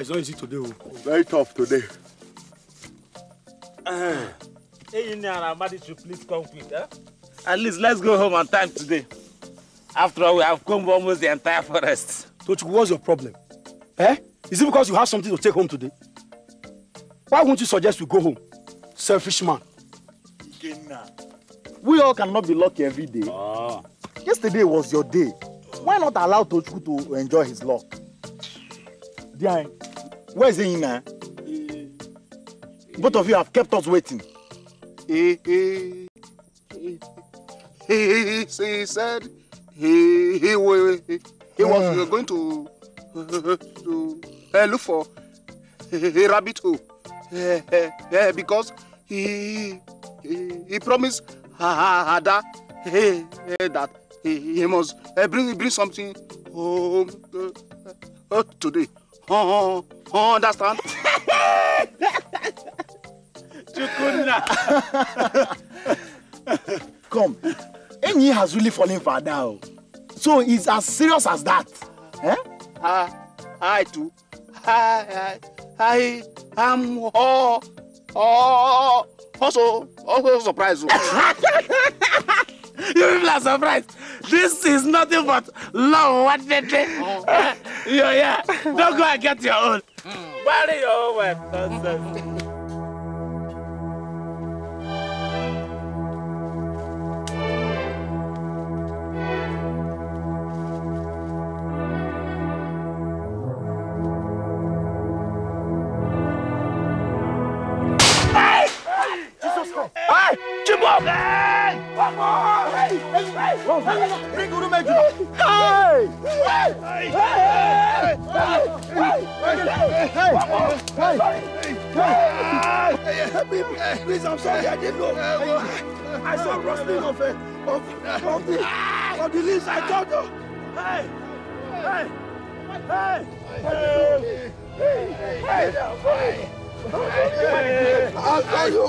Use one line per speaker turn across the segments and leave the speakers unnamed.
it's not easy today.
Very tough today.
Hey, Madi should please come quick, huh?
At least let's go home on time today. After all, we have combed almost the entire forest.
Tochukwu, what's your problem? Eh? Is it because you have something to take home today? Why won't you suggest we go home? Selfish man.
We all cannot be lucky every day. Yesterday was your day. Why not allow Tochukwu to enjoy his luck? Dikeh, where is Ina? Both of you have kept us waiting. He said he was going to look for a rabbit hole because he promised Ada that he must bring something home today. Understand? Come, Ini has really fallen for Ada. So it's as serious as that. Eh? I too. I am also surprised.
You people are surprised. This is nothing but love. What they say? Yeah. Don't go and get your own. Bury your own wife. Nonsense.
Bring Guru Meju. Please, I'm sorry, I didn't know. I saw rustling of the leaves. I don't know. I'll tell you.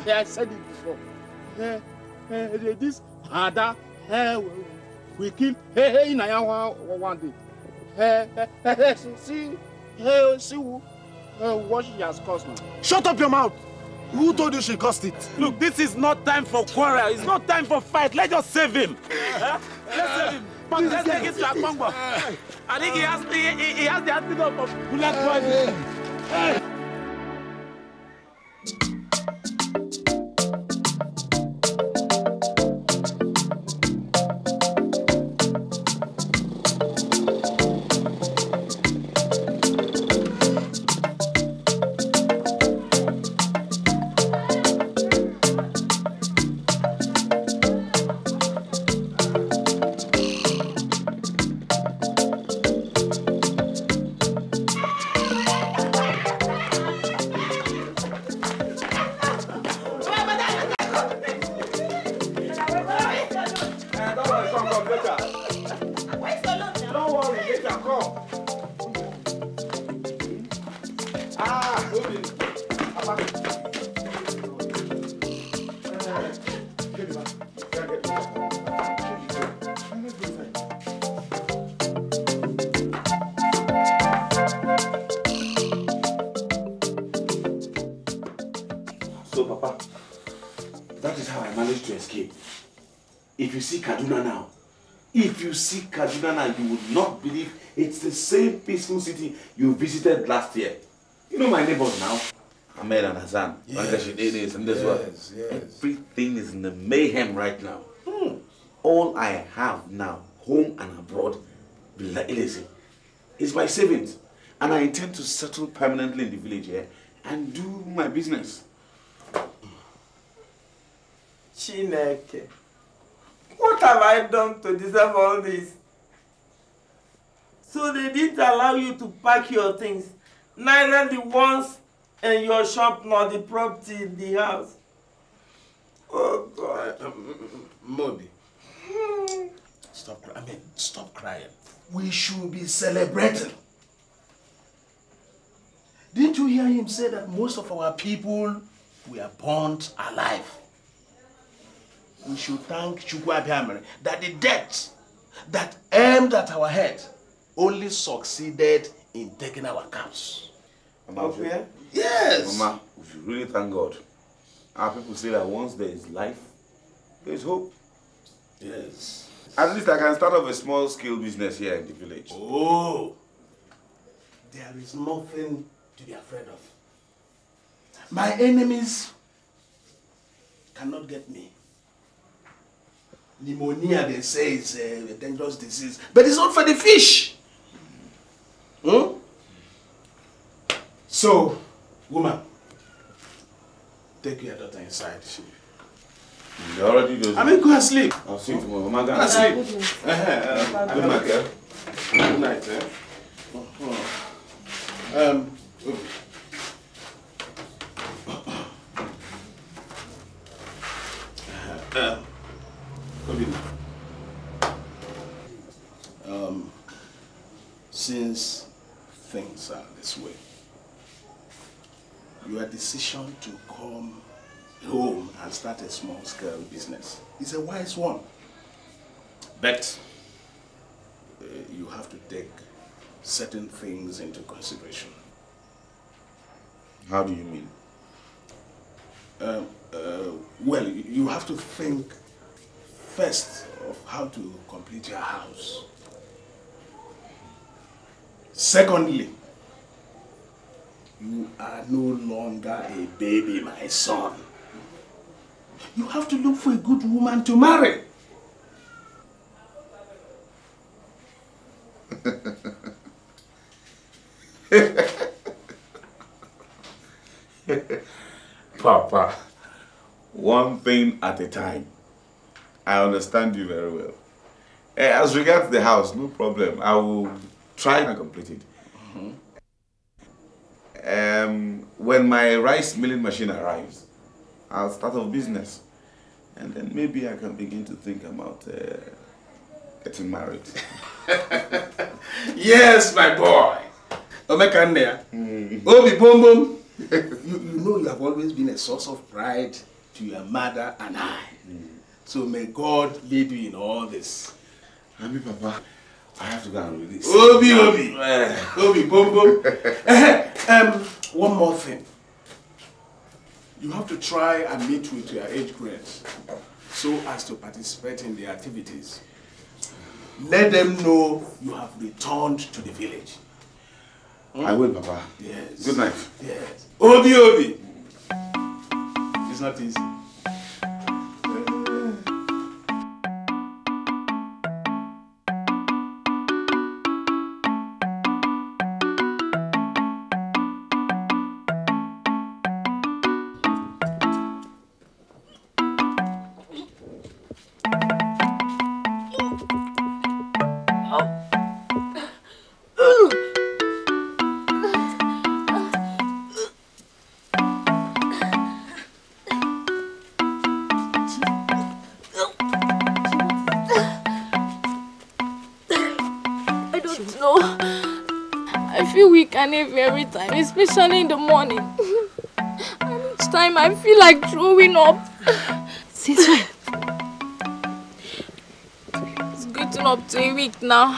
I said it before. This Ada we kill Inaya one day. See what she has cost now. Shut up your mouth. Who told you she cost it?
Look, this is not time for quarrel. It's not time for fight. Let's just save him. Let's save him. But let's take it to Akongbo. I think he has the antidote of bullet poison.
Kaduna now, you would not believe it's the same peaceful city you visited last year. You know my neighbors now, Ahmed and Hassan, yes, and this one. Yes. Everything is in the mayhem right now. All I have now, home and abroad, is my savings, and I intend to settle permanently in the village here and do my business.
Chineke, what have I done to deserve all this? So they didn't allow you to pack your things, neither the ones in your shop nor the property in the house. Oh God.
Mobi, stop crying. We should be celebrating. Didn't you hear him say that most of our people
we are burnt alive. We should thank Chukwu Abiamere that the death that aimed at our head only succeeded in taking our caps.
Okay?
Yes.
Mama, we should really thank God. Our people say that once there is life, there is hope.
Yes.
At least I can start off a small scale business here in the village.
Oh, there is nothing to be afraid of. My enemies cannot get me. Pneumonia, they say, is a dangerous disease, but it's not for the fish. Hmm? So, woman, take your daughter inside.
You already do.
I mean, go and sleep.
I'll see you tomorrow. Mama,
go and sleep.
Good night, girl.
Good night, eh? Since things are this way, your decision to come home and start a small-scale business is a wise one. But you have to take certain things into consideration.
How do you mean?
Well, you have to think first of how to complete your house. Secondly, you are no longer a baby, my son. You have to look for a good woman to marry.
Papa, one thing at a time. I understand you very well. As regards the house, no problem. I will try and complete it. When my rice milling machine arrives, I'll start a business. And then maybe I can begin to think about getting married.
Yes, my boy. Obi Boom Boom. You know you have always been a source of pride to your mother and I. So may God lead you in all this.
Ami, Papa, I have to go and read this.
Obi Boom Boom. One more thing. You have to try and meet with your age grades so as to participate in the activities. Let them know you have returned to the village.
I will, Papa.
Yes.
Good night.
Yes. Obi. It's not easy.
Every time, especially in the morning. And each time I feel like throwing up. Since when? It's getting up to a week now.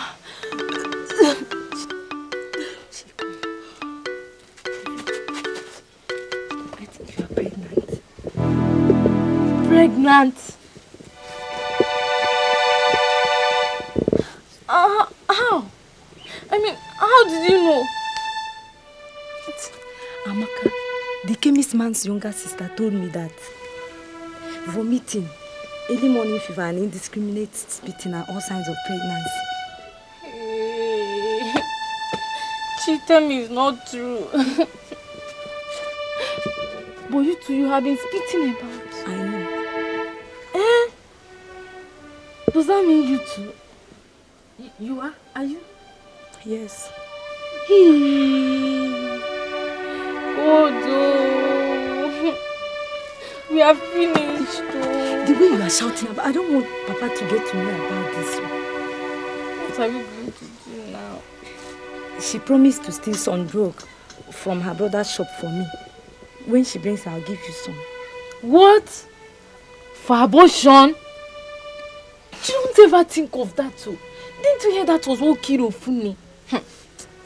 I think you are pregnant. Pregnant? How? I mean, how did you know?
Amaka, the chemist man's younger sister told me that vomiting, early morning fever and indiscriminate spitting are all signs of pregnancy.
Hey. She tell me it's not true. But you two, you have been spitting about.
I know.
Does that mean you two? You are? Are you?
Yes.
We are finished.
The way you are shouting about, I don't want Papa to get to know about this.
What are we going to do now?
She promised to steal some drug from her brother's shop for me. when she brings her, I'll give you some.
What? For abortion? You don't ever think of that too. Didn't you hear that was what killed Ofuni?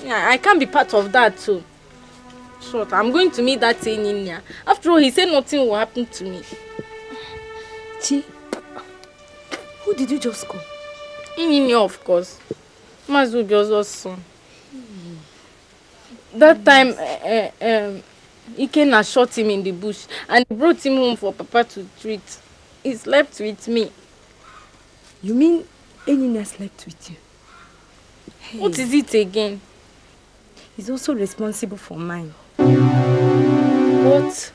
Yeah, I can't be part of that too. Short, I'm going to meet that Ini. After all, he said nothing will happen to me.
Chi, who did you just call?
Ini, of course. Mazubi's son. That time, Ikena shot him in the bush and brought him home for Papa to treat. He slept with me.
You mean Enina slept with you?
Hey. What is it again?
He's also responsible for mine.
What?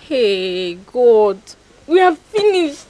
Hey, God. We are finished.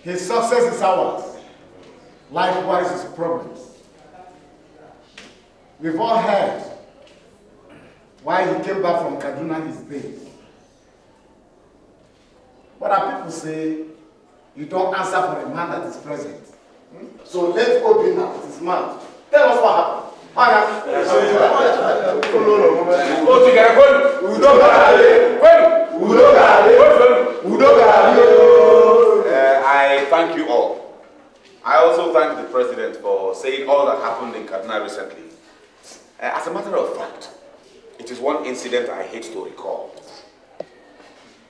His success is ours. Likewise, his problems. We've all heard why he came back from Kaduna his days. But our people say you don't answer for a man that is present. So let Obina, this man, tell us what happened.
I thank you all. I also thank the president for saying all that happened in Kaduna recently. As a matter of fact, it is one incident I hate to recall.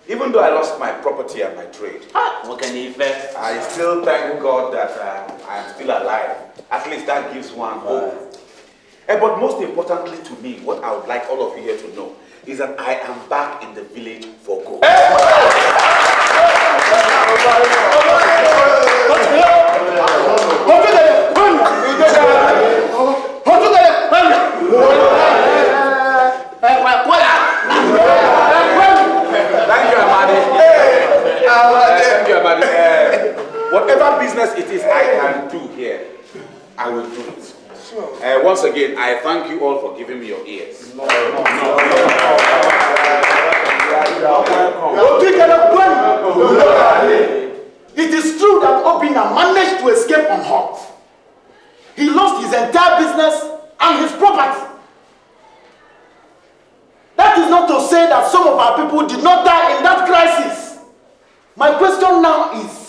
Even though I lost my property and my trade, I still thank God that I am still alive. At least that gives one hope. But most importantly to me, what I would like all of you here to know is that I am back in the village for good. Whatever business it is I can do here, I will do it. Once again, I thank you all for giving me your ears.
It is true that Obina managed to escape unhurt. He lost his entire business and his property. That is not to say that some of our people did not die in that crisis. My question now is,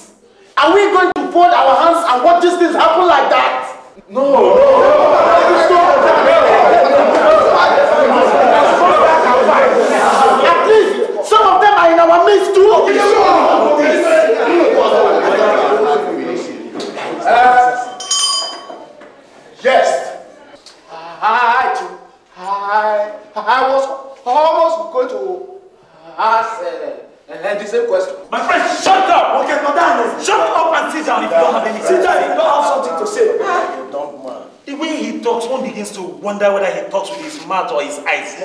are we going to fold our hands and watch these things happen like that? No. At least some of them are in our midst too. Yes. I was almost going to ask the same question.
My friend, shut up! Okay, no, shut up and sit down if you don't have anything. Sit down if you don't have something to say.
You don't mind.
The way he talks, one begins to wonder whether he talks with his mouth or his eyes.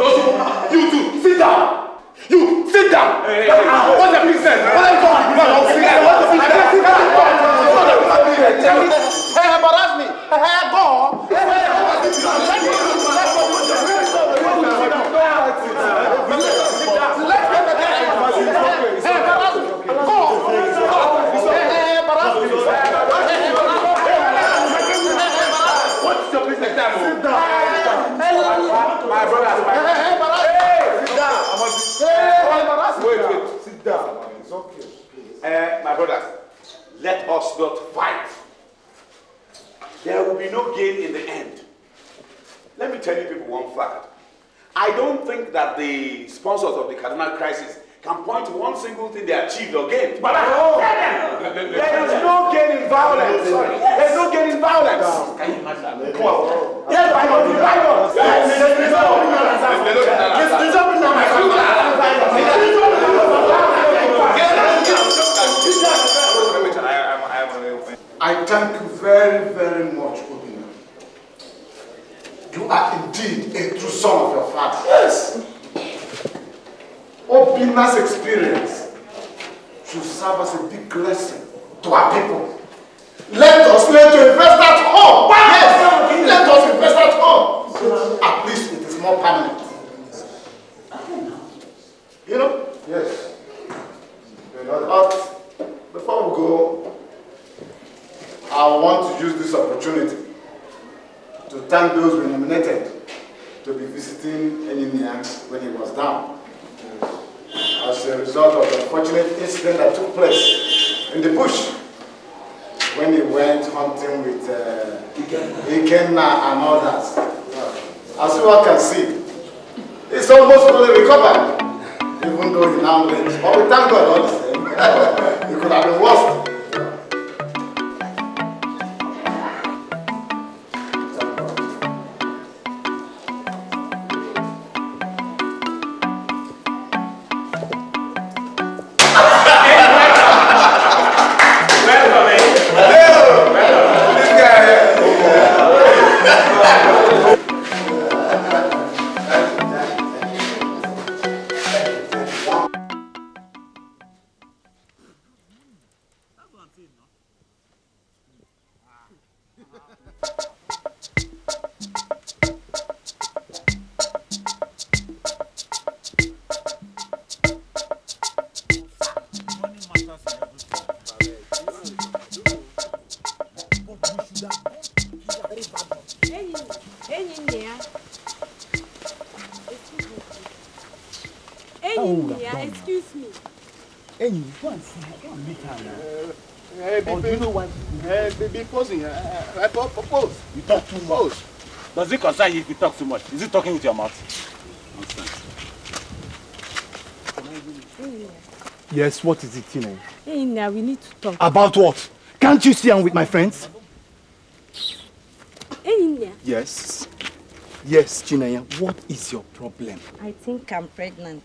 You two, sit down! You, sit down! What's the business? What are you talking about? Sit down! Embarrass me! Go on! It's okay.
My brothers, let us not fight. There will be no gain in the end. Let me tell you people one fact. I don't think that the sponsors of the Kaduna crisis can point to one single thing they achieved or gained. But I tell them, there is no gain in violence. There is no gain in violence. Can you imagine? Come on. Yes, I know.
I thank you very, very much, Obina. You are indeed a true son of your father. Yes. Obina's experience should serve as a big lesson to our people. Let us learn to invest at home. Yes, let us invest at home. At least it is more permanent. You know? Yes. But before we go, I want to use this opportunity to thank those we nominated to be visiting Ini Edo when he was down. As a result of the unfortunate incident that took place in the bush when he went hunting with Dikeh and others. As you all can see, he's almost fully recovered, even though he now lives. But we thank God all the same. It could have been worse.
Excuse me.
Hey, you go and see her. Go and meet her now. Or do you know what?
Propose.
You talk too much. Does it concern you if you talk too much? Is it talking with your mouth? Yes, what is it, Tina?
Hey, now we need to talk.
About what? Can't you see I'm with my friends?
Hey,
yes. Yes, Chinaya, what is your problem?
I think I'm pregnant.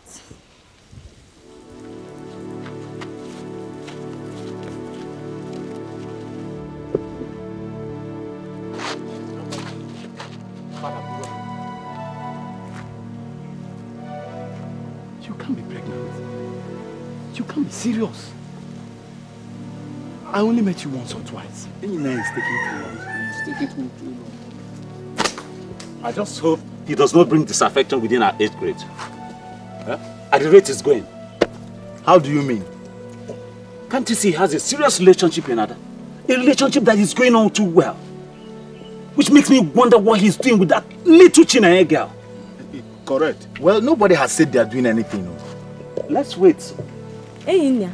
You can't be pregnant. You can't be serious. I only met you once or twice. Ina is taking too long. It's taking too long.
I just hope he does not bring disaffection within our 8th grade. Huh? At the rate it's going.
How do you mean?
Can't you see he has a serious relationship with another? A relationship that is going on too well. Which makes me wonder what he's doing with that little Chinaya girl.
Correct. Well, nobody has said they are doing anything. No.
Let's wait.
Hey, Inya,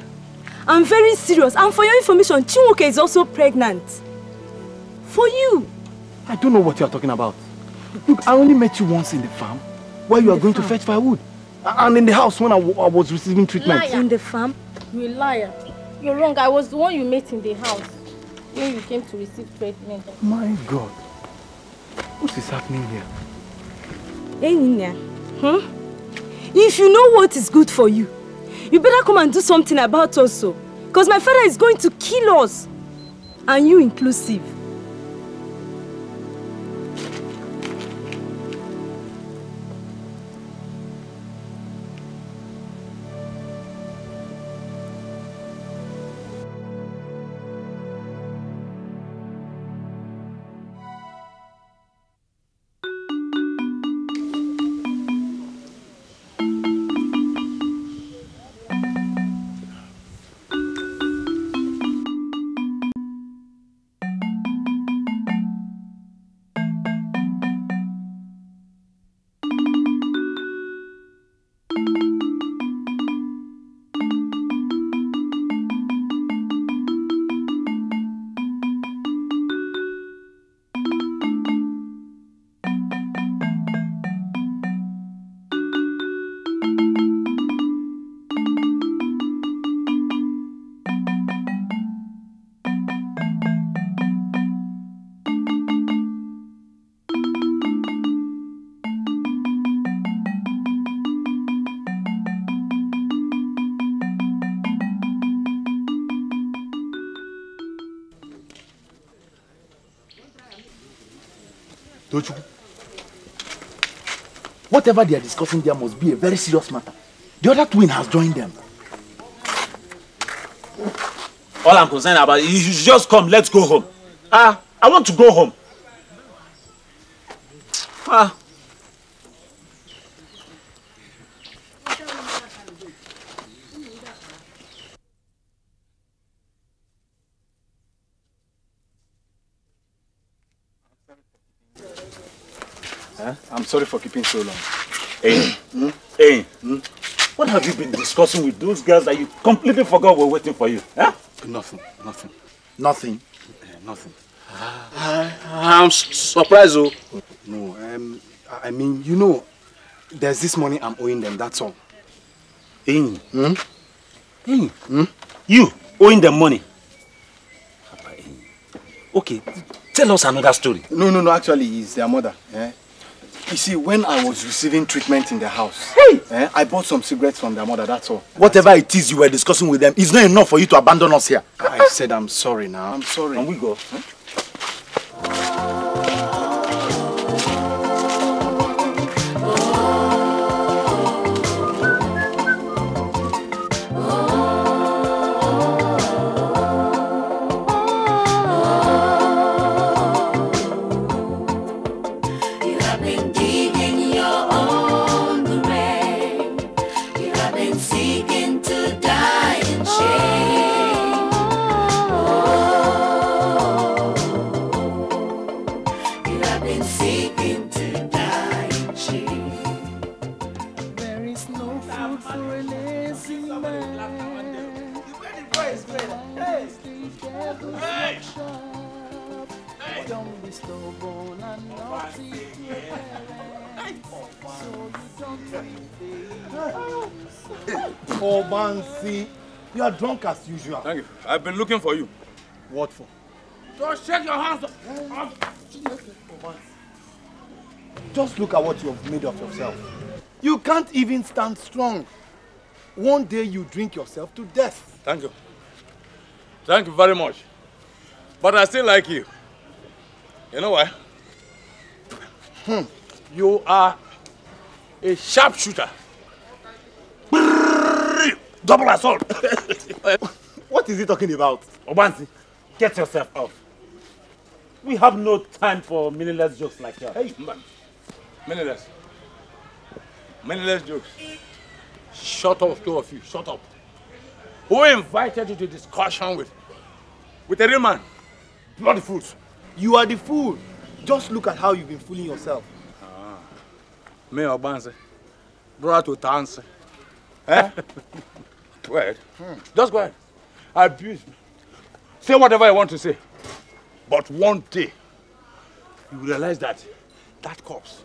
I'm very serious. And for your information, Chinwoke is also pregnant. For you.
I don't know what you are talking about. Look, I only met you once in the farm where you are going to fetch firewood. And in the house when I was receiving treatment.
Liar.
In the farm?
You're a liar. You're wrong. I was the one you met in the house when you came to receive treatment.
My God. What is happening here?
Hey, Nina. If you know what is good for you, you better come and do something about us. Because my father is going to kill us. And you inclusive.
Don't you? Whatever they are discussing there must be a very serious matter. The other twin has joined them.
All I'm concerned about is you should just come, let's go home. I want to go home.
I'm sorry for keeping so long.
Hey, what have you been discussing with those girls that you completely forgot were waiting for you? Huh?
Nothing.
Nothing?
Nothing.
I'm surprised, oh.
No, I mean, you know, there's this money I'm owing them, that's all.
You owing them money? Okay, tell us another story.
No, actually, it's their mother. You see, when I was receiving treatment in the house, I bought some cigarettes from their mother, that's all.
Whatever it is you were discussing with them, it's not enough for you to abandon us here.
I said I'm sorry now, I'm sorry.
Can we go?
Obansi, you are drunk as usual.
Thank you. I've been looking for you.
What for?
Just shake your hands up.
Just look at what you have made of yourself. You can't even stand strong. One day you drink yourself to death.
Thank you. Thank you very much. But I still like you. You know why? You are a sharpshooter.
Double assault.
What is he talking about?
Obansi, get yourself off. We have no time for meaningless jokes like that.
Hey, man. Meaningless jokes. Shut up, two of you. Shut up. Who invited you to discussion with a real man? Bloody fools.
You are the fool. Just look at how you've been fooling yourself.
Me, Obansi. Brother to dance. Eh? Go ahead. Just go ahead. Abuse me. Say whatever I want to say. But one day, you will realize that that corpse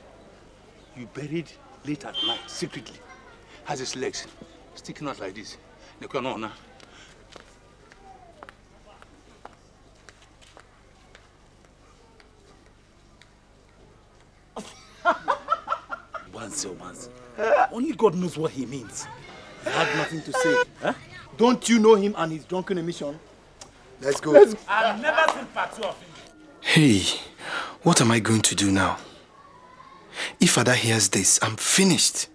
you buried late at night, secretly, has his legs sticking out like this. No.
Obansi. Only God knows what he means.
I had nothing to say. Huh? Don't you know him and his drunken emission? Let's go.
I've never seen part two of him.
Hey, what am I going to do now? If Father hears this, I'm finished.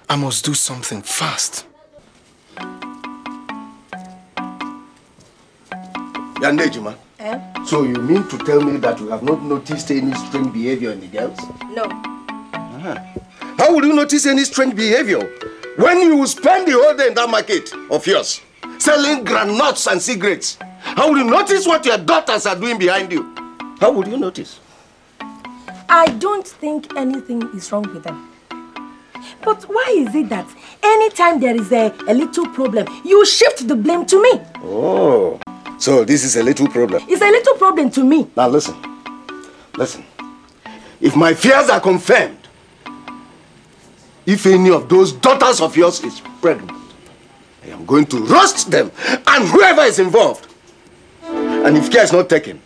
I must do something fast.
Yandejima. So you mean to tell me that you have not noticed any strange behavior in the girls?
No.
How would you notice any strange behavior when you spend the whole day in that market of yours, selling granuts and cigarettes? How would you notice what your daughters are doing behind you? How would you notice?
I don't think anything is wrong with them. But why is it that anytime there is a little problem, you shift the blame to me?
Oh, so this is a little problem.
It's a little problem to me.
Now listen. If my fears are confirmed, if any of those daughters of yours is pregnant, I am going to roast them and whoever is involved. And if care is not taken,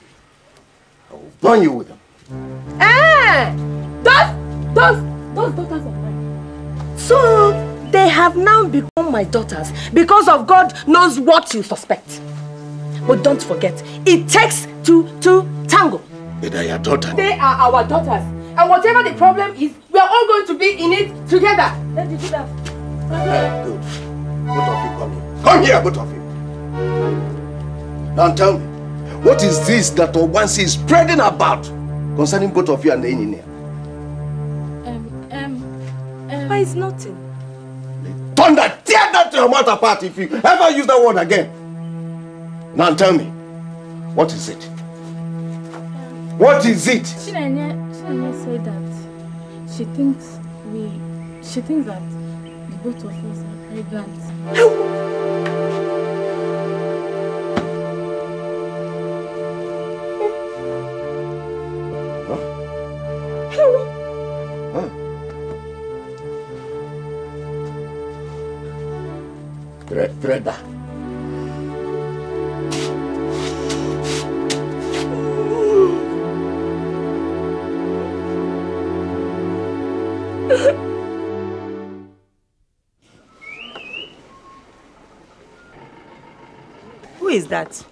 I will burn you with them.
Those daughters of mine. So they have now become my daughters because of God knows what you suspect. But don't forget, it takes two to tango.
They are your daughters.
They are our daughters. And whatever the problem is, we are all going to be in it together. Let's do that.
Good. Both of you come here. Come here, both of you. Now tell me, what is this that Obansi is spreading about concerning both of you and the engineer?
Why is nothing?
Thunder, tear that your mouth apart if you ever use that word again. Now tell me, what is it? What is it?
Chinenye said that she thinks that the both of us are pregnant.
Brother.
Who is that?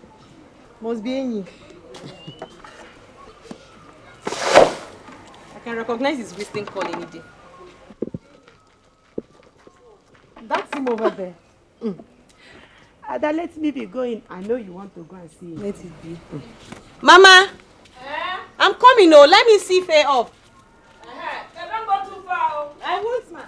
Must be Ini. I can recognize his whistling call any day. That's him over there.
Ada, let me be going. I know you want to go and see him.
Let it be.
Mama! I'm coming, oh. Let me see Faye off.
Don't go too far.
I won't, ma.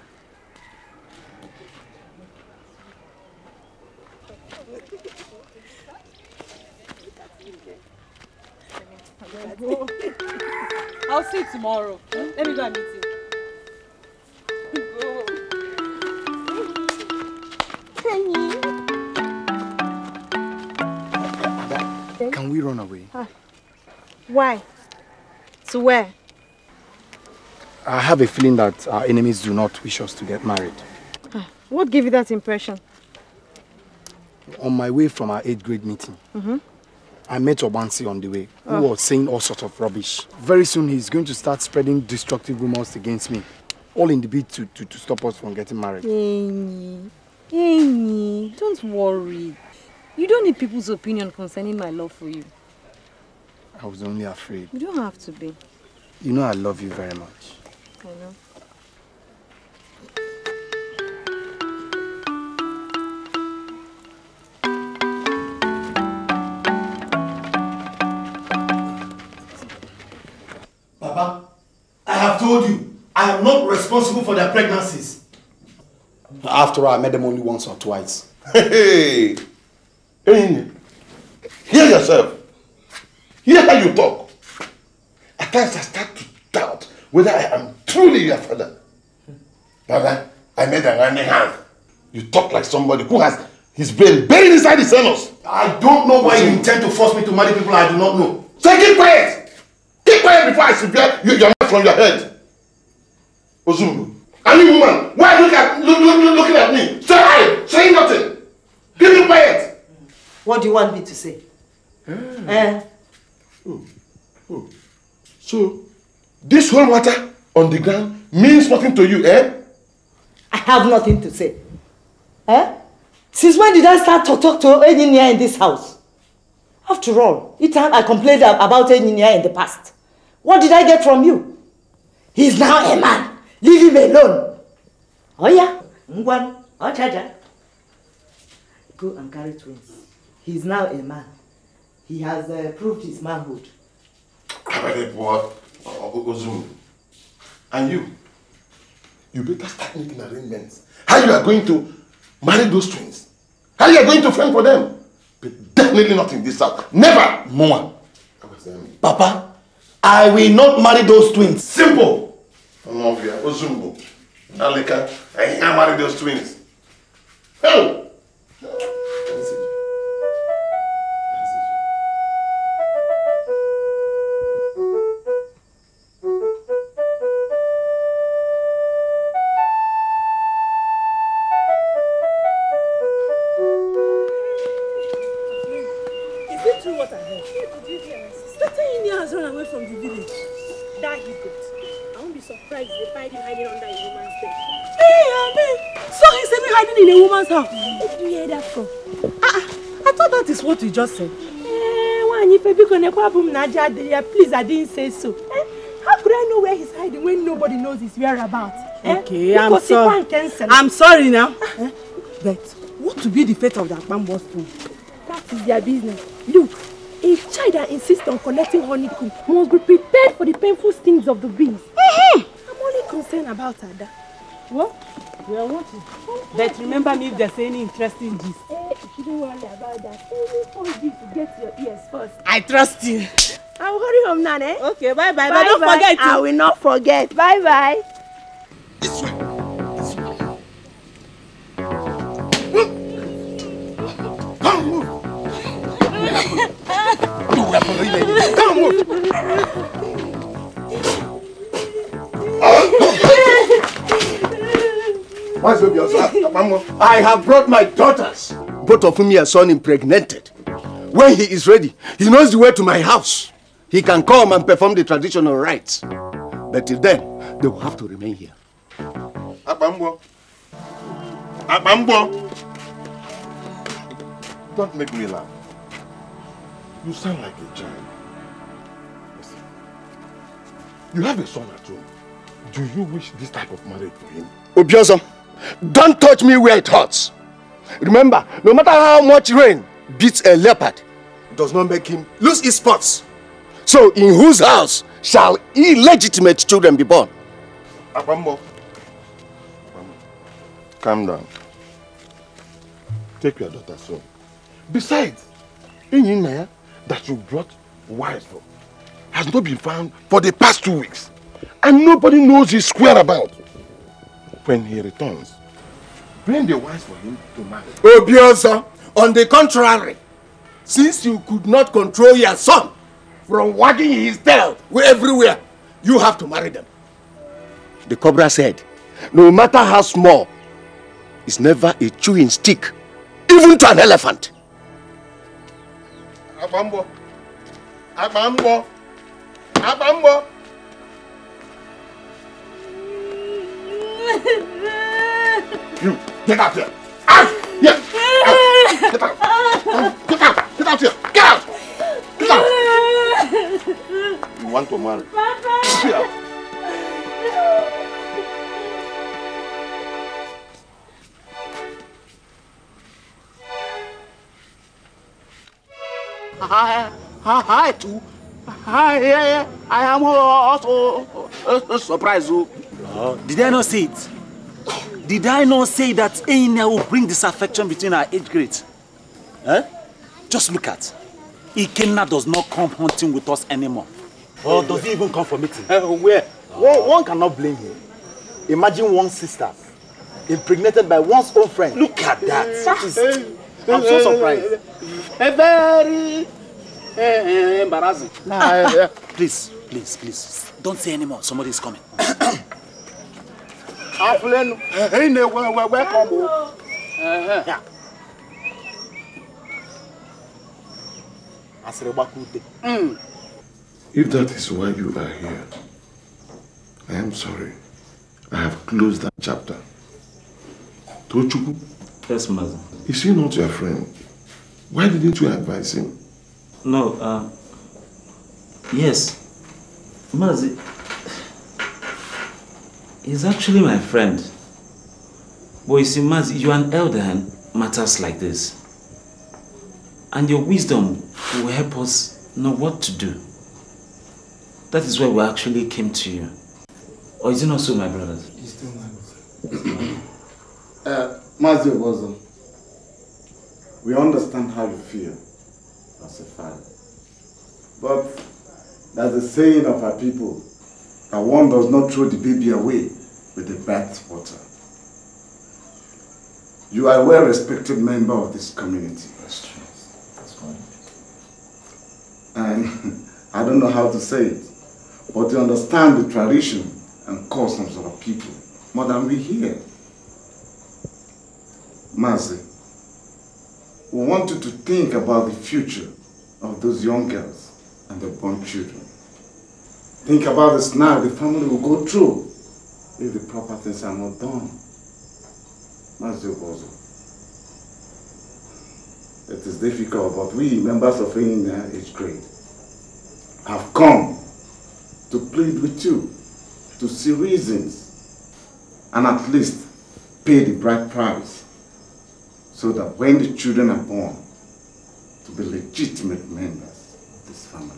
I'll see you tomorrow. Let me go and meet you.
Can we run away?
Why? To where?
I have a feeling that our enemies do not wish us to get married.
What gave you that impression?
On my way from our 8th grade meeting, I met Obansi on the way, who was saying all sorts of rubbish. Very soon he's going to start spreading destructive rumors against me, all in the bid to stop us from getting married.
Ini, don't worry. You don't need people's opinion concerning my love for you.
I was only afraid.
You don't have to be.
You know I love you very much.
I know.
Papa, I have told you, I am not responsible for their pregnancies.
After all, I met them only once or twice.
Hey! Hear yourself. Hear how you talk. At times I start to doubt whether I am truly your father. Brother, I made a running hand. You talk like somebody who has his brain buried inside his anus.
I don't know why you intend to force me to marry people I do not know.
So keep quiet! Keep quiet before I prepare your mouth from your head. Ozumbu, are you woman? Why looking at me? Say hi! Say nothing! Keep it quiet!
What do you want me to say?
So, this whole matter on the ground means nothing to you, eh?
I have nothing to say. Since when did I start to talk to engineer in this house? After all, each time I complained about engineer in the past. What did I get from you? He's now a man. Leave him alone. Oh yeah? Ngwan, oh chaja. Go and carry twins. He's now a man. He has proved his manhood.
And you better start making arrangements. How you are going to marry those twins? How you are going to fend for them? But definitely not in this house. Never!
Mama. Papa, I will not marry those twins. Simple!
Ozumbo. Nalika, I can't marry those twins. Hell!
What did you hear that from? I thought that is what you just said.
Why Please, I didn't say so. How could I know where he's hiding when nobody knows his whereabouts?
Okay, I'm sorry. I'm sorry now. But what will be the fate of that Akpambo's food?
That is their business. Look, a child that insists on collecting honeycomb must be prepared for the painful stings of the bees. I'm only concerned about Ada.
What? Well, what is... But remember me if there's any interesting gist.
You don't worry about that. First you to get your ears first.
I trust you.
I'll hurry home now, eh?
Okay, bye-bye. But
Bye,
don't forget to...
I will not forget. Bye-bye.
This way. This way. Come move. Come move. I have brought my daughters, both of whom your son impregnated. When he is ready, he knows the way to my house. He can come and perform the traditional rites. But till then, they will have to remain here.
Abambo. Abambo. Don't make me laugh. You sound like a child. Listen. You have a son at home. Do you wish this type of marriage for him?
Obioso, don't touch me where it hurts. Remember, no matter how much rain beats a leopard, it does not make him lose his spots. So, in whose house shall illegitimate children be born?
Abambo. Calm down. Take your daughter's home. Besides, Ini that you brought wives for has not been found for the past 2 weeks. And nobody knows his whereabouts. When he returns, bring the wives for him to marry.
Obioso, on the contrary, since you could not control your son from wagging his tail everywhere, you have to marry them. The cobra said, no matter how small, it's never a chewing stick, even to an elephant.
Abambo. Abambo. Abambo. You, get out here. Out! Yes! Out! Get out! Get out! Get out here! Get out! Get out! You want to marry? Get out!
Hi, too. Hi, I am also surprised.
Did I not say it? Did I not say that Ini will bring disaffection between our age grades? Eh? Just look at. Ikenna does not come hunting with us anymore. Or does he even come for meeting?
Where? One cannot blame him. Imagine one's sister impregnated by one's own friend.
Look at that.
I'm so surprised.
Very embarrassing.
Please. Don't say anymore. Somebody is coming.
Welcome.
If that is why you are here, I am sorry. I have closed that chapter. Tochukwu?
Yes, Mazi.
Is he not your friend? Why didn't you advise him?
No, yes. Mazi, he's actually my friend. But you see, Mazi, you're an elder and matters like this. And your wisdom will help us know what to do. That is why we actually came to you. Or is it not so, my brothers?
It's still my Mazi Obozo, we understand how you feel as a father. But there's a saying of our people that one does not throw the baby away with the bath water. You are a well-respected member of this community.
That's true. That's fine.
And I don't know how to say it, but you understand the tradition and customs of our people more than we hear. Mazi, we want you to think about the future of those young girls and their born children. Think about the snag the family will go through if the proper things are not done. Mazi Obozo, It is difficult, but we members of any age grade have come to plead with you to see reasons and at least pay the bride price so that when the children are born, to be legitimate members of this family.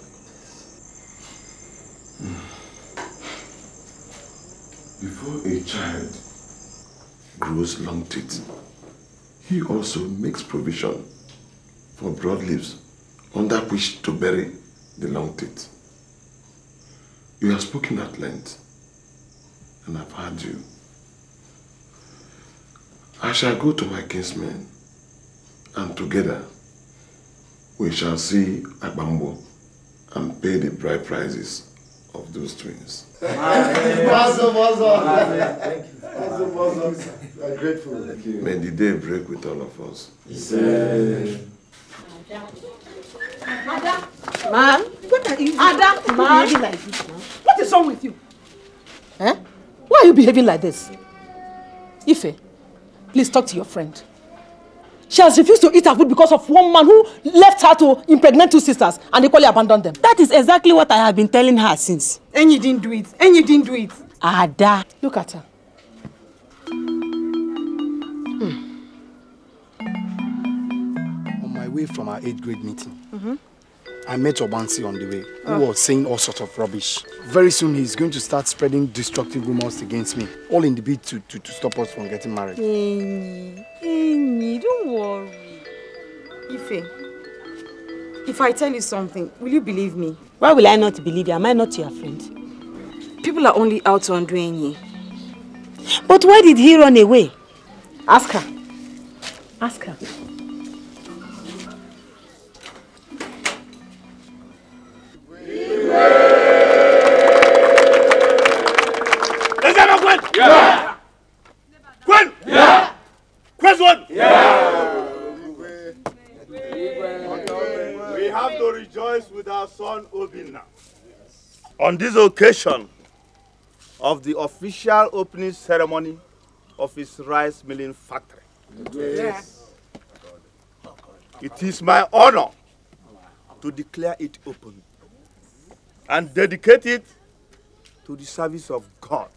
Before a child grows long teeth, he also makes provision for broad leaves under which to bury the long teeth. You have spoken at length, and I've heard you. I shall go to my kinsmen, and together we shall see Agbambo and pay the bride prices of those twins.
Awesome. We are grateful.
May the day break with all of us.
Man, what are you? Ada, behaving like this, man? What is wrong with you? Eh? Why are you behaving like this?
Ife, please talk to your friend. She has refused to eat her food because of one man who left her to impregnate 2 sisters and equally abandoned them.
That is exactly what I have been telling her since.
And you didn't do it. And you didn't do it.
Ada.
Look at her.
On my way from our 8th grade meeting, I met Obansi on the way, who was saying all sorts of rubbish. Very soon he's going to start spreading destructive rumors against me, all in the bid to stop us from getting married.
Ini, don't worry. Ife, if I tell you something, will you believe me?
Why will I not believe you? Am I not your friend?
People are only out to undo Ini.
But why did he run away?
Ask her. Ask her.
Yeah. Gwen? Yeah. Gwen's one? Yeah.
We have to rejoice with our son Obinna on this occasion of the official opening ceremony of his rice milling factory. Yes. It is my honor to declare it open and dedicate it to the service of God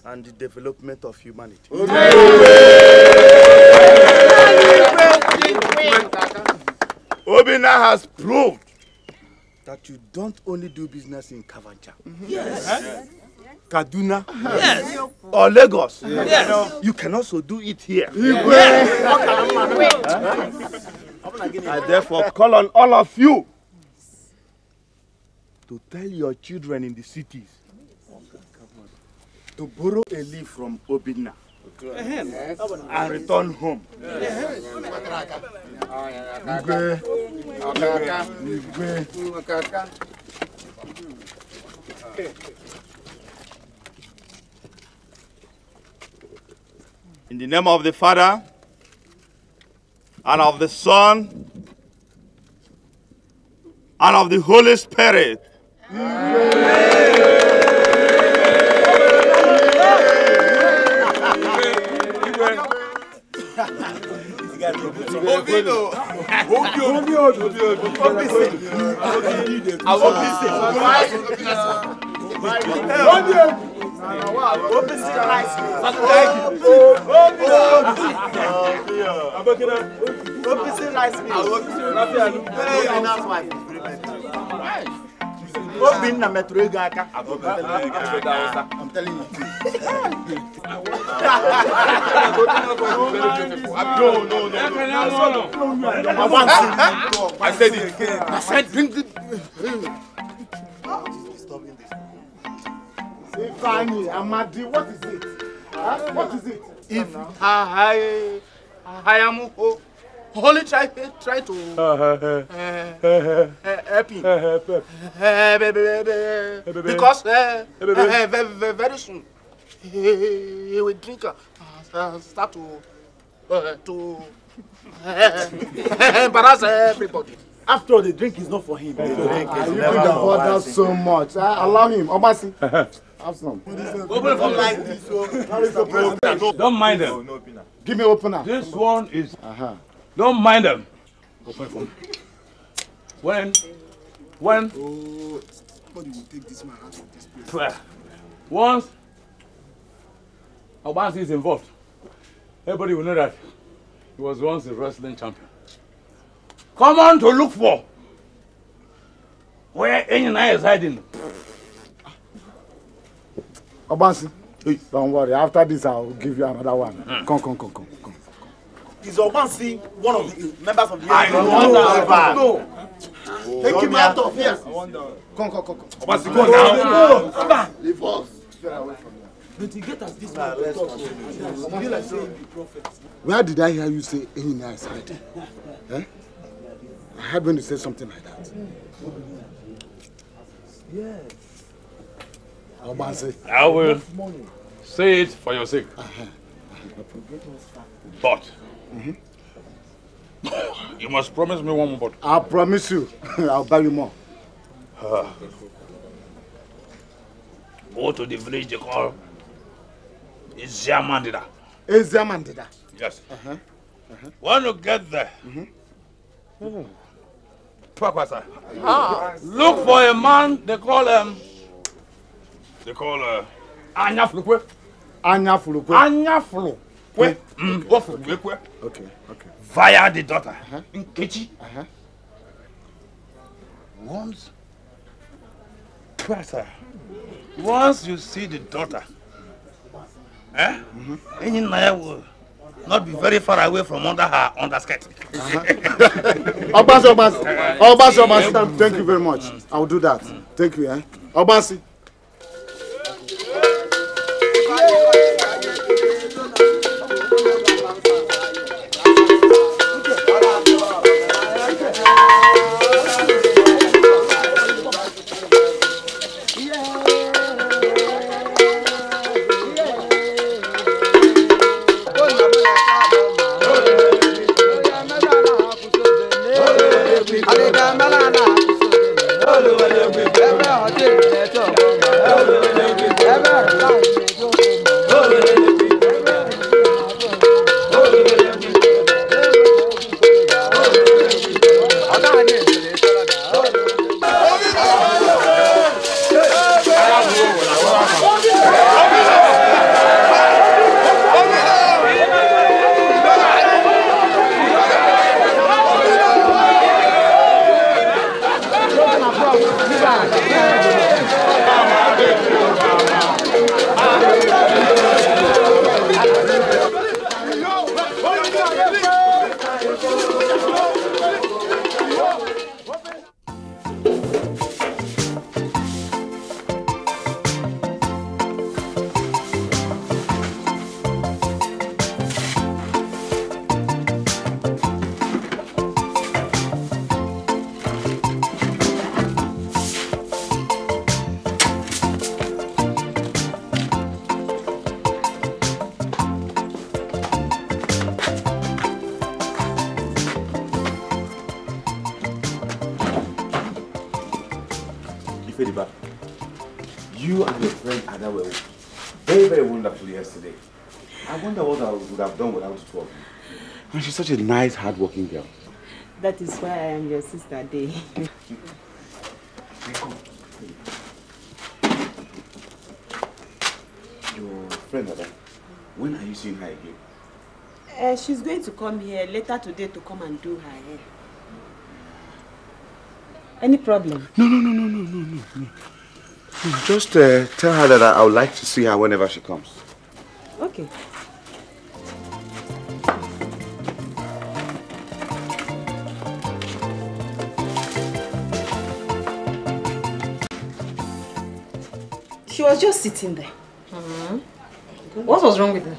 and the development of humanity. Obinna has proved that you don't only do business in Kavanja, yes. Kaduna, yes. Or Lagos. Yes. You can also do it here. Yes. I therefore call on all of you to tell your children in the cities to borrow a leaf from Obinna and return home. In the name of the Father, and of the Son, and of the Holy Spirit. I'm telling you. No. I said it. I said bring the. Ifani, Amadi, what is it? What is it? If I am only try to help him. Because very soon he will drink start to embarrass everybody.
After all, the drink is not for him.
You think about that so much. Allow him. Obasi. Have some.
Don't mind them.
Give me opener.
This one is Don't mind them. Open for me. When?
Oh, somebody will take this man out of this place.
Once Obansi is involved, everybody will know that he was once a wrestling champion. Come on to look for where Ini is hiding.
Obansi, don't worry. After this, I'll give you another one. Come.
Is Obansi one of the members of the
I know. Take him out of here. Come.
Obansi, go now.
Leave us. Get away from here.
But you get us this man. Let's talk. You like saying the prophet.
Where did I hear you say Ini is hiding? Eh? I heard when you say something like that.
Yes.
Obansi.
I will say it for your sake. But you must promise me one more bottle.
I'll promise you. I'll buy you more.
Go to the village they call Iziamandida.
Iziamandida?
Yes. When you get there, look for a man they call Anyafulukwe.
Anyafulukwe. Okay.
Via the daughter, Nkechi. Once you see the daughter, Ini will not be very far away from under her underskirt.
Obansi, thank you very much. I'll do that. Thank you, Obansi.
You and your friend Ada were very, very wonderful yesterday. I wonder what I would have done without the two of you. And she's such a nice, hard-working girl.
That is why I am your sister, Day.
Your friend Ada, when are you seeing her again?
She's going to come here later today to come and do her hair. Any problem?
No. Just tell her that I would like to see her whenever she comes.
Okay. She was just sitting there.
What was wrong with her?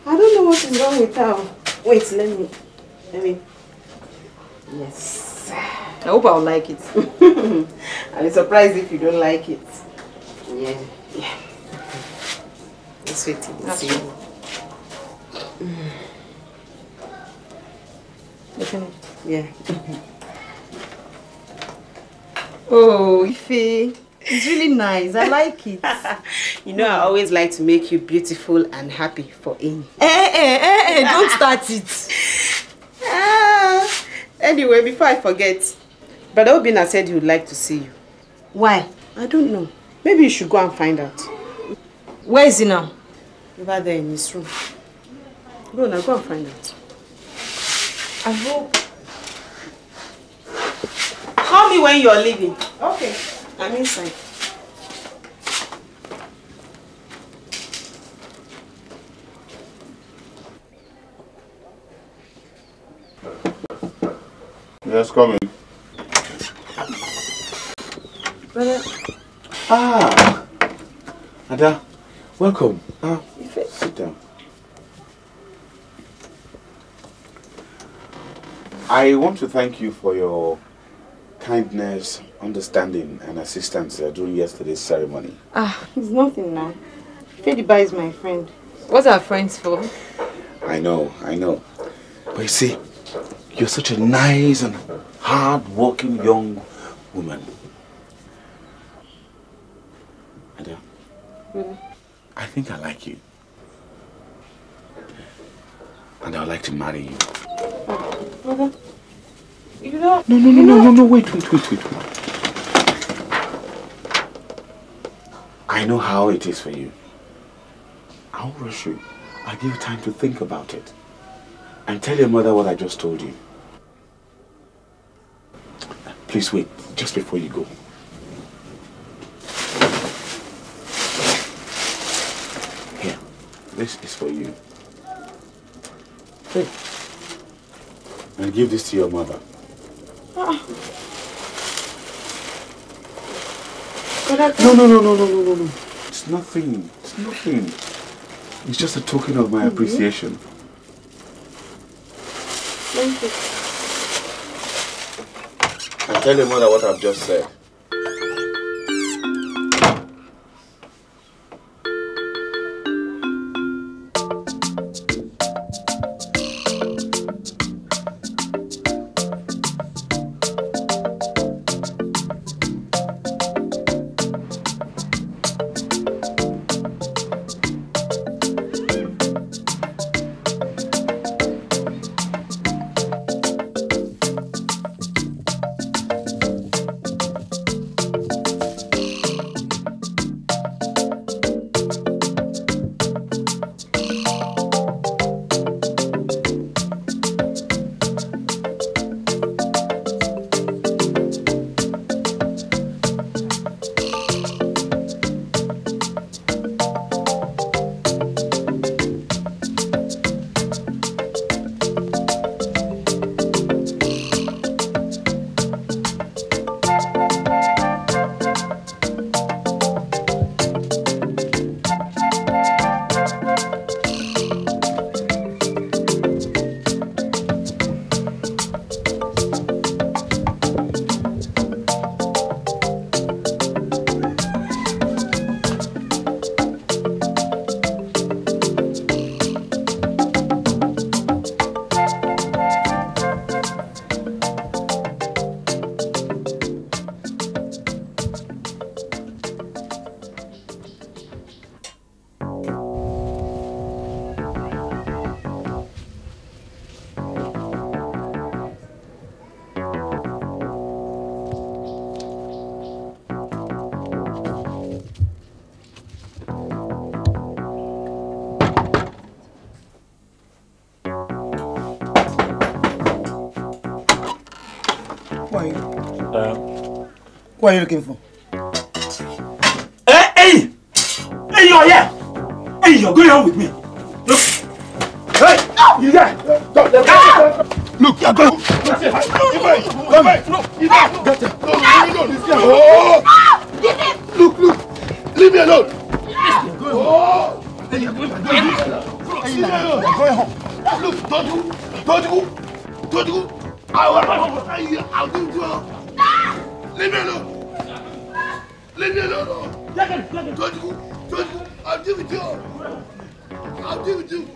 I don't know what is wrong with her. Wait, let me. Yes.
I hope I'll like it.
I'll be surprised if you don't like it. Yeah. Let's wait till
That's
see. Yeah. Oh, Ife. It's really nice. I like it. You know, I always like to make you beautiful and happy for Ini. Don't start it.
Anyway, before I forget, Brother Obina said he would like to see you.
Why?
I don't know. Maybe you should go and find out.
Where is he now?
Over there in his room. Go now, go and find out.
I hope.
Call me when you're leaving. Okay, I'm inside.
Yes, come in.
Brother.
Ah, Ada, welcome. Sit down. I want to thank you for your kindness, understanding, and assistance during yesterday's ceremony.
It's nothing now. Fediba is my friend.
What are friends for?
I know. But you see, you're such a nice and hard-working young woman. Ada, I think I like you. And I would like to marry you.
Brother, you know...
No, wait. I know how it is for you. I won't rush you. I'll give you time to think about it. And tell your mother what I just told you. Please wait, just before you go. Here, this is for you. Hey. And give this to your mother. No. It's nothing. It's just a token of my appreciation.
Thank you.
And tell your mother what I've just said.
Who are you looking for?
Hey, you're here. Hey, you're going home with me. Look. Hey, you there? Look, you're going. Look. Leave me alone. You're going home. Look, don't you. I'll do it. Leave me alone. Don't you. I'll give it to you.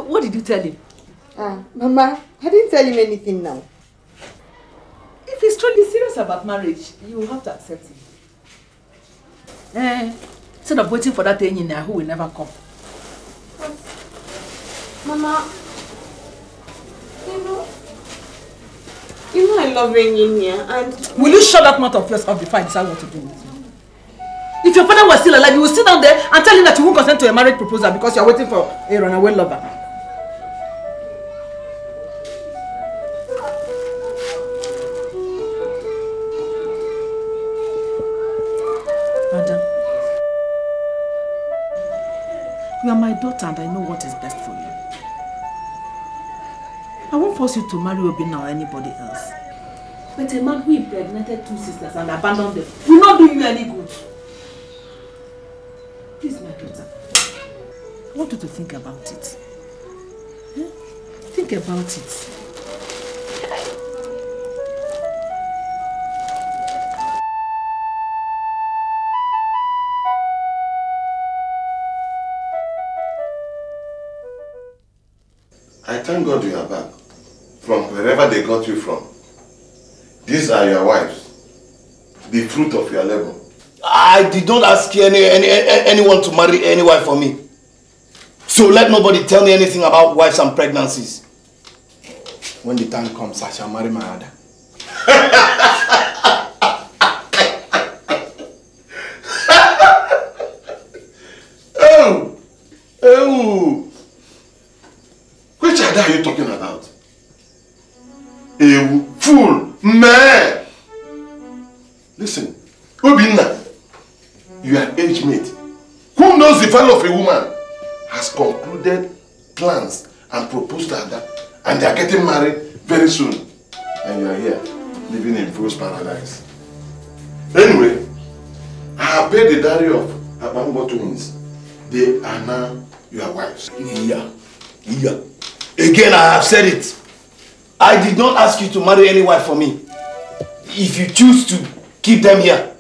what did you tell him?
Mama, I didn't tell him anything now.
If he's truly serious about marriage, you will have to accept him. Instead of waiting for that Enyinya who will never come.
Mama, you know I love Enyinya and...
Will you shut that mouth of yours off before I decide what to do with you? If your father was still alive, you will sit down there and tell him that you won't consent to a marriage proposal because you are waiting for a runaway lover. Madam, you are my daughter and I know what is best for you. I won't force you to marry Obinna or anybody else. But a man who impregnated 2 sisters and abandoned them will not do you any good. Please, my daughter, I want you to think about it. Think about it.
I thank God you are back from wherever they got you from. These are your wives, the fruit of your labor.
I did not ask anyone to marry any wife for me. So let nobody tell me anything about wives and pregnancies.
When the time comes, I shall marry my other.
Oh! Which other are you talking about? A fool, man! Listen, Obinna, your age mate, who knows the value of a woman, has concluded plans and proposed to her, and they are getting married very soon. And you are here, living in fool's paradise. Anyway, I have paid the dowry of Abambo twins. They are now your wives.
Yeah. Again, I have said it. I did not ask you to marry any wife for me. If you choose to keep them here,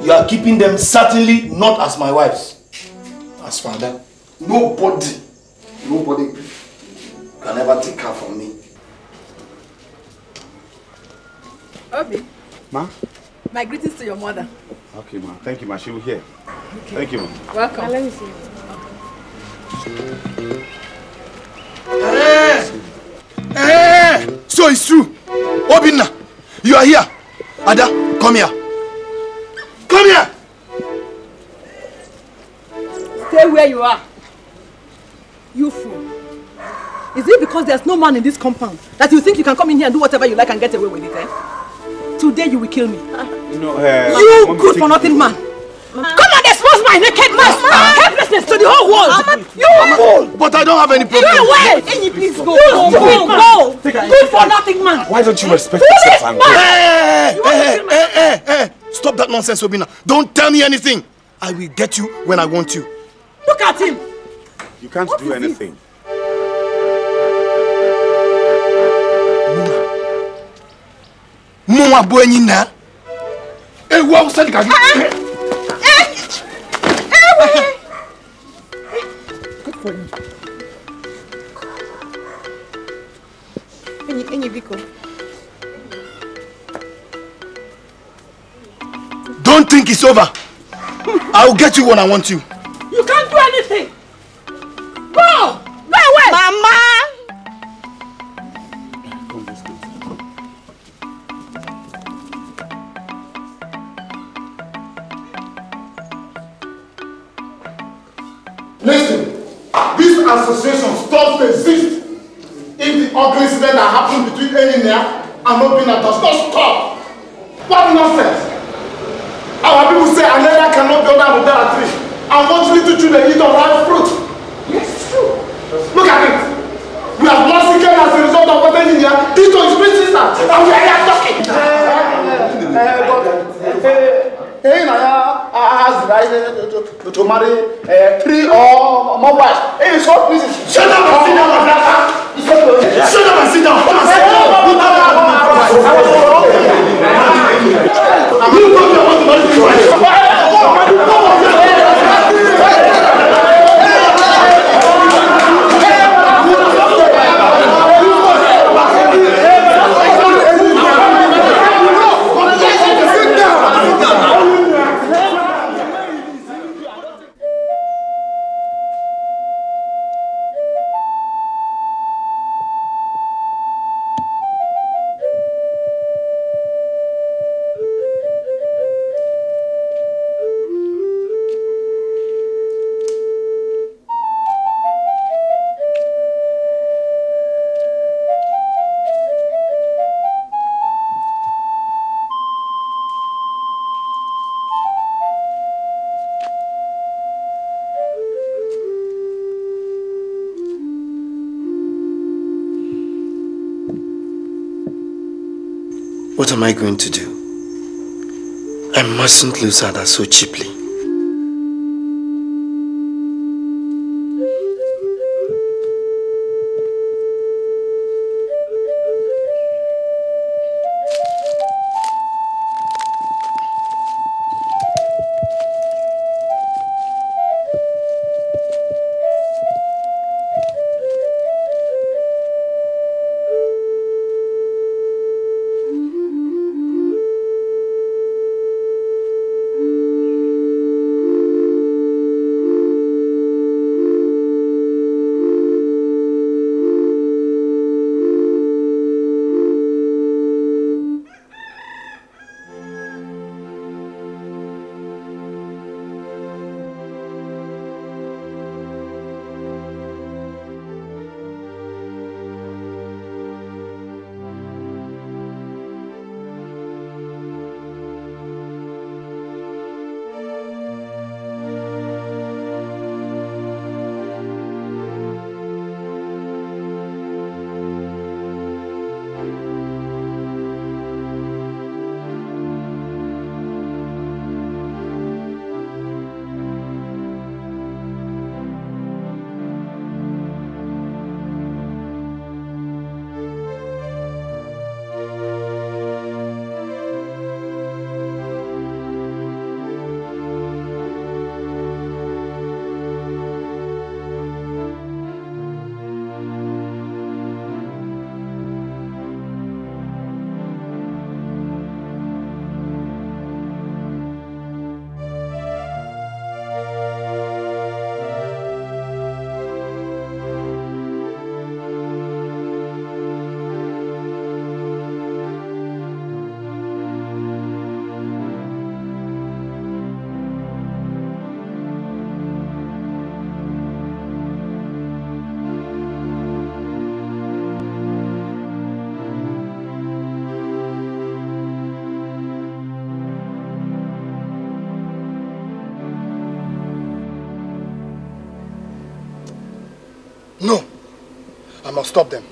you are keeping them certainly not as my wives.
As father, nobody can ever take her from me.
Obi.
Ma?
My greetings to your mother.
Okay, ma. Thank you, ma. She will hear.
Okay.
Thank you, ma.
Welcome.
Let me see.
So it's true. Obinna, you are here. Ada, come here. Come here.
Stay where you are. You fool. Is it because there's no man in this compound that you think you can come in here and do whatever you like and get away with it, eh? Today you will kill me.
You know,
you good for nothing man. Come and expose my naked man. Helplessness to the whole world. You fool.
But I don't have any problem.
Go away. Any please go. Go. Good for nothing man.
Why don't you respect yourself and go?
Hey. Stop that nonsense, Obinna. Don't tell me anything. I will get you when I want you.
Look at him.
You can't do anything.
Mama Buenina. Hey, what was that?
Good for you.
Any Biko.
Don't think it's over. I'll get you when I want you.
You can't do anything. Go! Go away!
Mama!
Listen, this association stops to exist if the ugly incident that happened between Enyinya and Obinna does not stop. What nonsense! Our people say another cannot build out without a tree. Unfortunately, two children eat of ripe fruit. Yes, it's true. Look at it. We have lost Igede as a result of what Enyinya did to his three sisters, and we are here talking. Enyinya has the right to marry 3 or more wives. Hey, so please. Shut up and sit down, Shut up and sit down. You don't know what to
What am I going to do? I mustn't lose Ada so cheaply.
No, I must stop them.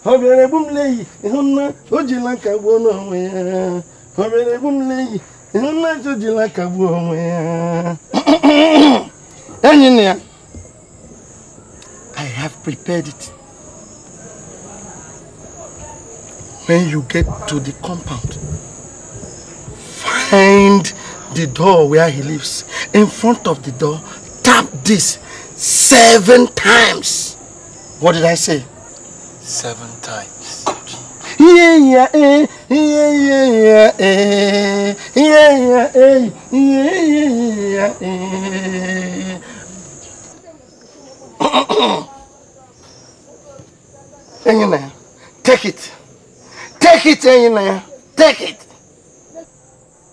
Obere bumlei ihunna ojila kagbo no ya. Obere bumlei ihunna ojila kagbo ya. Engineer, I have prepared it. When you get to the compound, find the door where he lives. In front of the door, tap this 7 times. What did I say?
7 times.
Yeah, Engineer, take it. Take it, Engineer. Take it.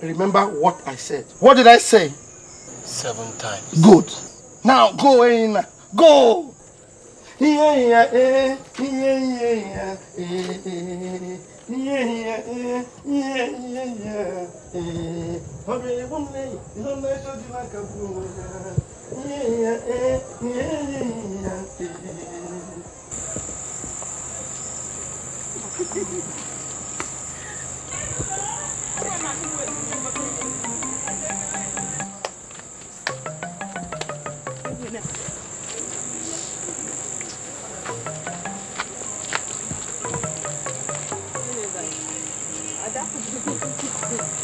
Remember what I said. What did I say?
7 times.
Good. Now go, Engineer. Go.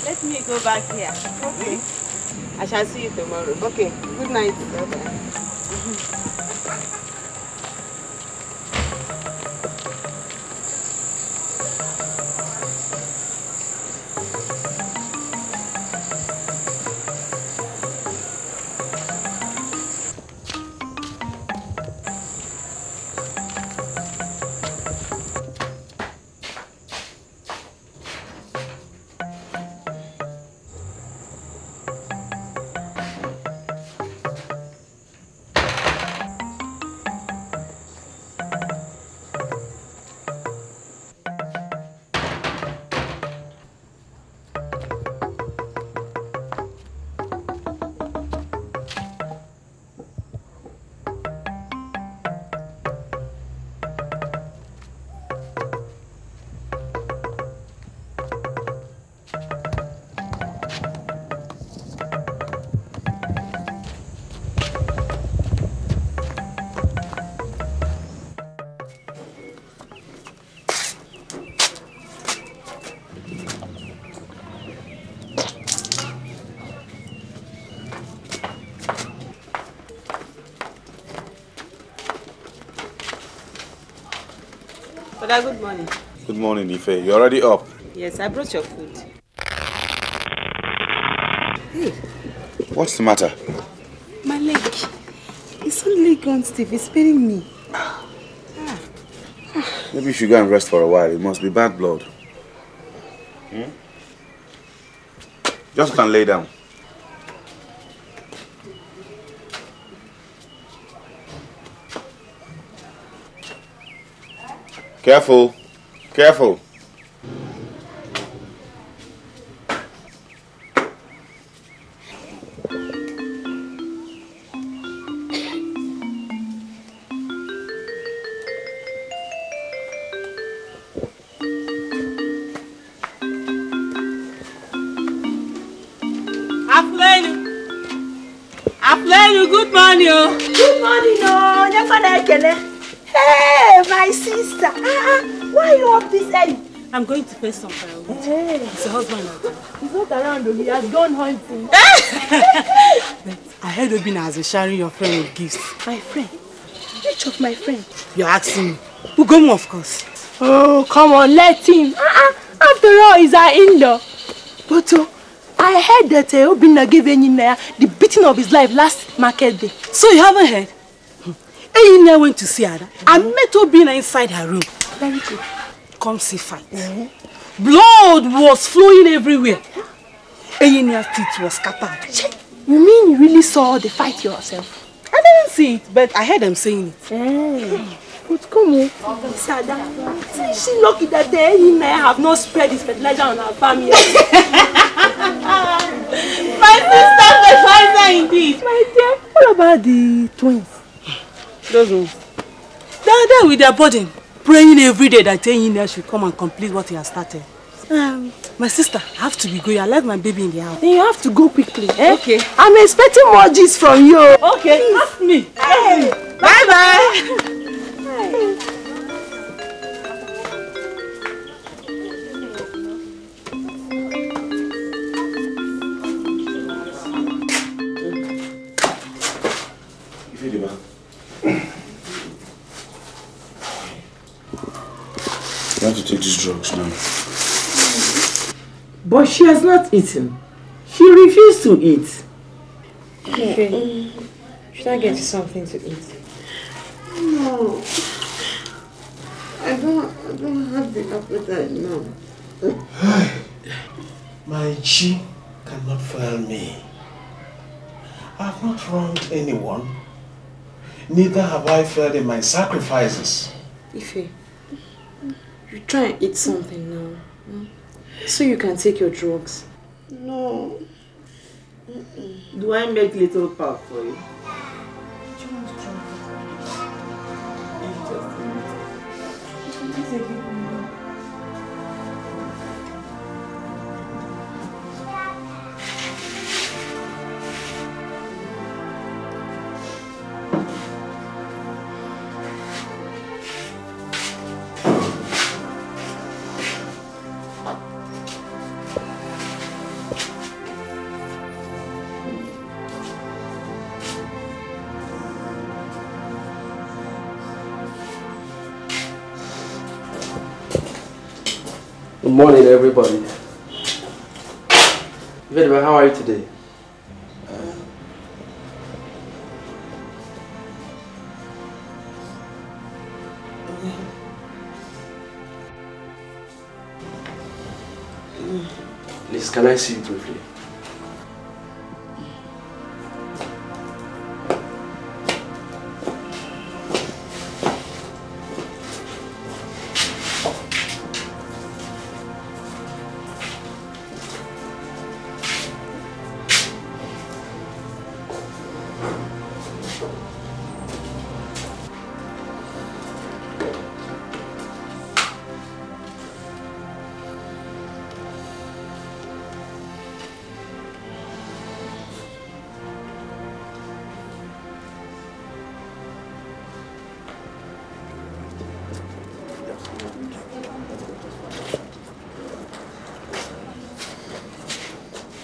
Let me go back here. Okay. I shall see you tomorrow. Okay. Good night. Okay. Father, good morning.
Good morning, Ife. You already up?
Yes, I brought your food.
Hey. What's the matter?
My leg. It's only gone, Steve. It's paining me.
Maybe you should go and rest for a while. It must be bad blood. Hmm? Just can lay down. Careful. Careful.
Good morning. Good morning, Hey, my sister. Why are you up this early? I'm going to face some firewood. Hey. It's a husband out there. He's not around, though. He has gone hunting. But I heard Obina has been sharing your friend with gifts. My friend? Which of my friend? You're asking me. Ugomu, of course.
Oh, come on, let him. After all, he's our in-law. But I heard that Obina gave Enyinaya the beating of his life last market day.
So you haven't heard? Enyinaya went to see Ada. I met Obina inside her room.
Very good.
Come see fight. Blood was flowing everywhere. Enyinaya's teeth was scattered.
You mean you really saw the fight yourself?
I didn't see it, but I heard them saying it.
But come on, Sada. Is she lucky that Enyinaya have not spread his fertilizer on our family?
My sister fertilizer indeed.
My dear, what about the twins?
Those ones. They're there with their burden, praying every day that Enyinaya should come and complete what he has started. My sister, I have to be going. I left my baby in the house.
Then you have to go quickly.
Okay.
I'm expecting more gist from you.
Okay, ask me.
Hey.
Bye-bye.
You have to take these drugs now.
But she has not eaten. She refused to eat.
Okay. Should I get you something to eat?
No. I don't have the appetite now.
My G cannot fail me. I have not wronged anyone. Neither have I failed in my sacrifices.
Ife, you try and eat something now. So you can take your drugs.
No. Do I make little pap for you?
Good morning, everybody. Igede, how are you today? Please, can I see you briefly?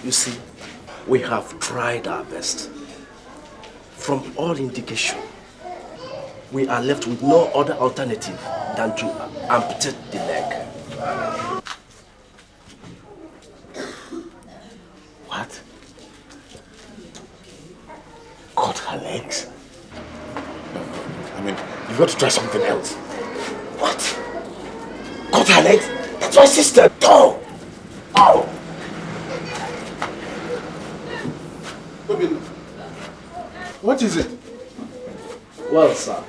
You see, we have tried our best. From all indication, we are left with no other alternative
than to amputate the leg. What? Cut her legs?
No. I mean, you've got to try something else.
What? Cut her legs? That's my sister. No! Oh!
What is it?
Well, sir,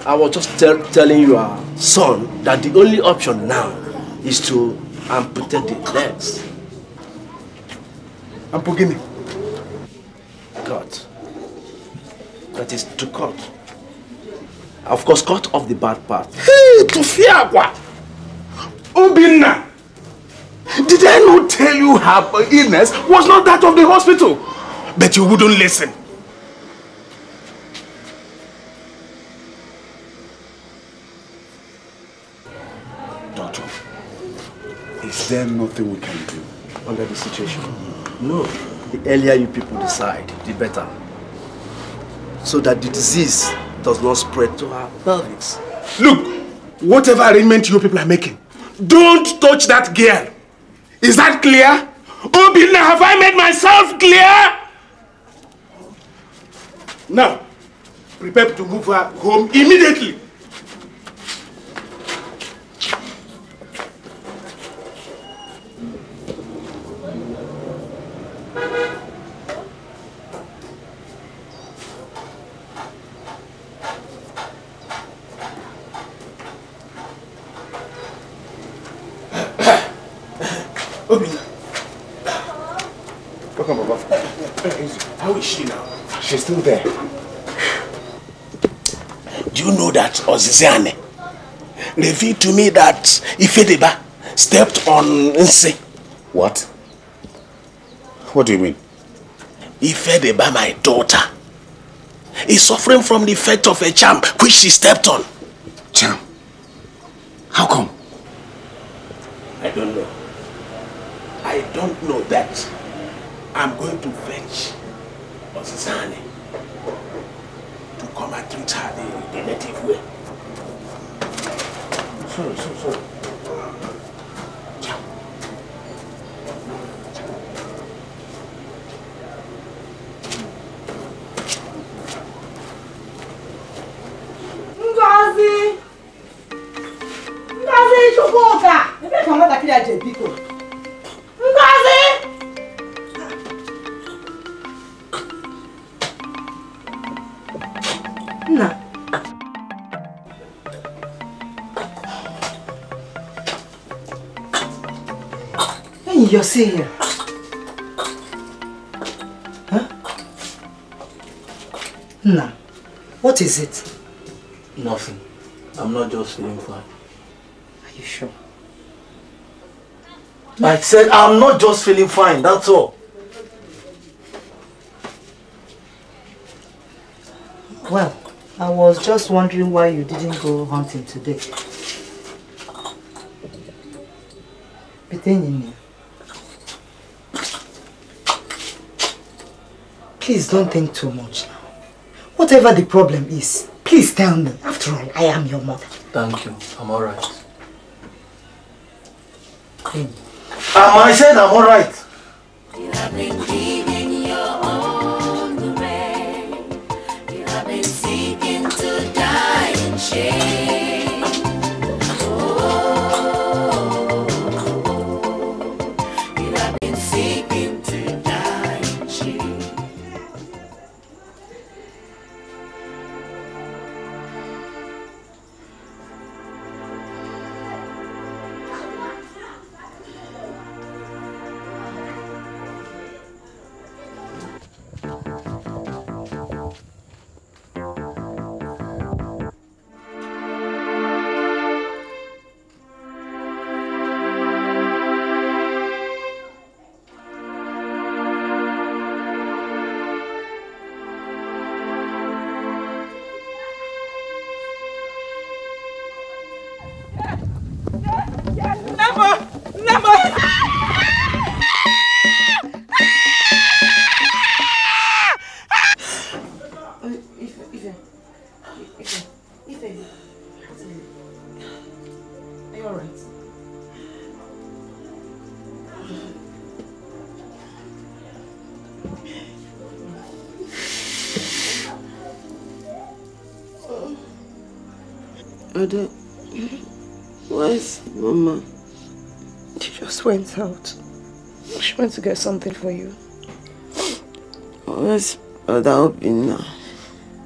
I was just telling your son that the only option now is to amputate the legs.
Ampugini?
Cut. That is to cut. Of course, cut off the bad part.
Hey, Tufiagwa! Obinna! Did I not tell you her illness was not that of the hospital? But you wouldn't listen.
Doctor, is there nothing we can do?
Under the situation? No. The earlier you people decide, the better. So that the disease does not spread to our pelvis.
Look, whatever arrangement you people are making, don't touch that girl. Is that clear? Obinna, have I made myself clear? Now, prepare to move her home immediately. Obinna. Welcome, Baba. How is she now? She's still there.
Do you know that Oziziane revealed to me that Ifedeba stepped on Nse?
What? What do you mean?
Ifedeba, my daughter, is suffering from the effect of a charm which she stepped on.
Charm? How come?
I don't know. I don't know that. I'm going to fetch Oziziane to come and treat her the native way.
Sorry.
Ngozi Chukwuka! Ebe ka nwata kiri aje biko. Ngozi! Nna. Hey, you're here. Huh? Nna, what is it?
Nothing. I'm not just feeling fine.
Are you sure?
I said I'm not just feeling fine, that's all.
Well, I was just wondering why you didn't go hunting today. Please don't think too much now. Whatever the problem is, please tell me. After all, I am your mother.
Thank you. I'm alright. I said I'm alright.
You have been giving your own way. You have been seeking to die in shame. Oh, you have been seeking to die in shame.
Ada, where's Mama?
She just went out. She went to get something for you.
Where's Ada Obina?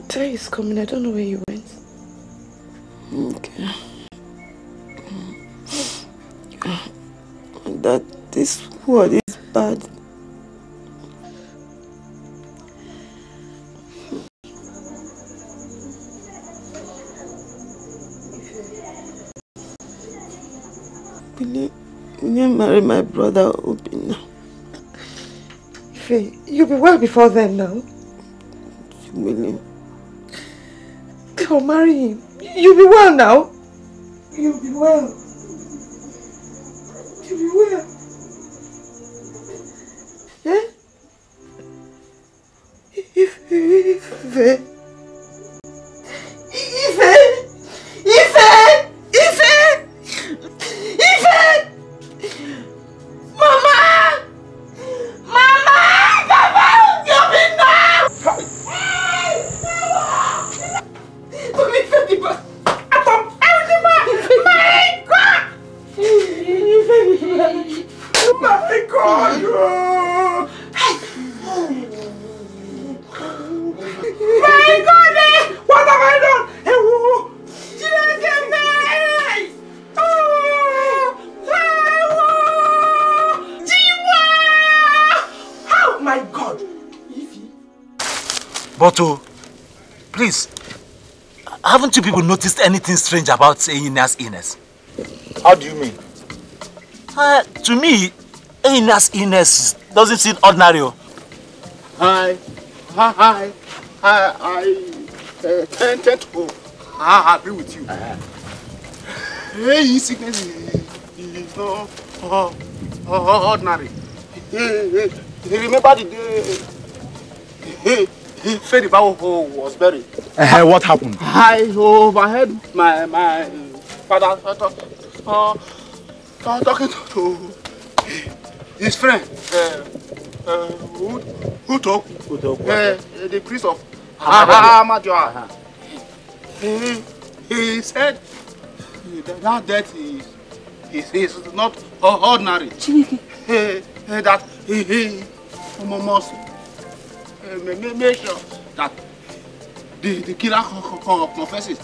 Terry is coming. I don't know where you went.
Okay. That this word is bad. Will you marry my brother Obina?
Faye, you'll be well before then now.
William.
I'll marry him. You'll be well now. You'll be well. You'll be well. Eh? Ife. Mama! Mama! Come on! You'll be now! My God! My God! What have I done? Oh my God!
But please, haven't you people noticed anything strange about Ina's illness?
How do you mean?
To me, Ina's illness doesn't seem ordinary.
I tend to agree with you. His sickness is not ordinary. Remember the day Fediba was buried?
What happened?
I overheard my father talking to his friend who talk the priest of Amadioha. He said that death is not ordinary. That he must make sure that the killer confesses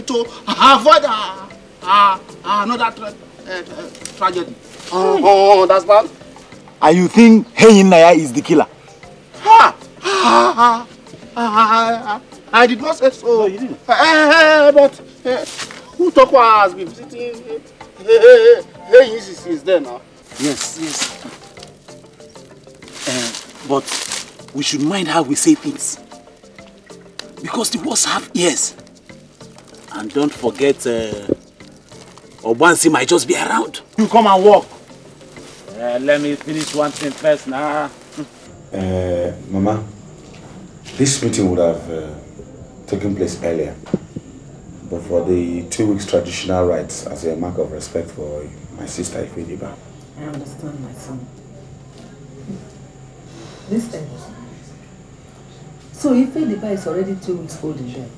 to avoid another tragedy. Understand?
And you think Inaya is the killer?
I did not say so. No, you didn't. But who talk has been visiting? Is there now?
Yes. But we should mind how we say things, because the words have ears. And don't forget, Obansi might just be around.
You come and walk.
Let me finish one thing first now.
Mama, this meeting would have taken place earlier, but for the 2 weeks traditional rites as a mark of respect for my sister Ifediba.
I understand, my son. Listen. So Ifediba is already 2 weeks old in there.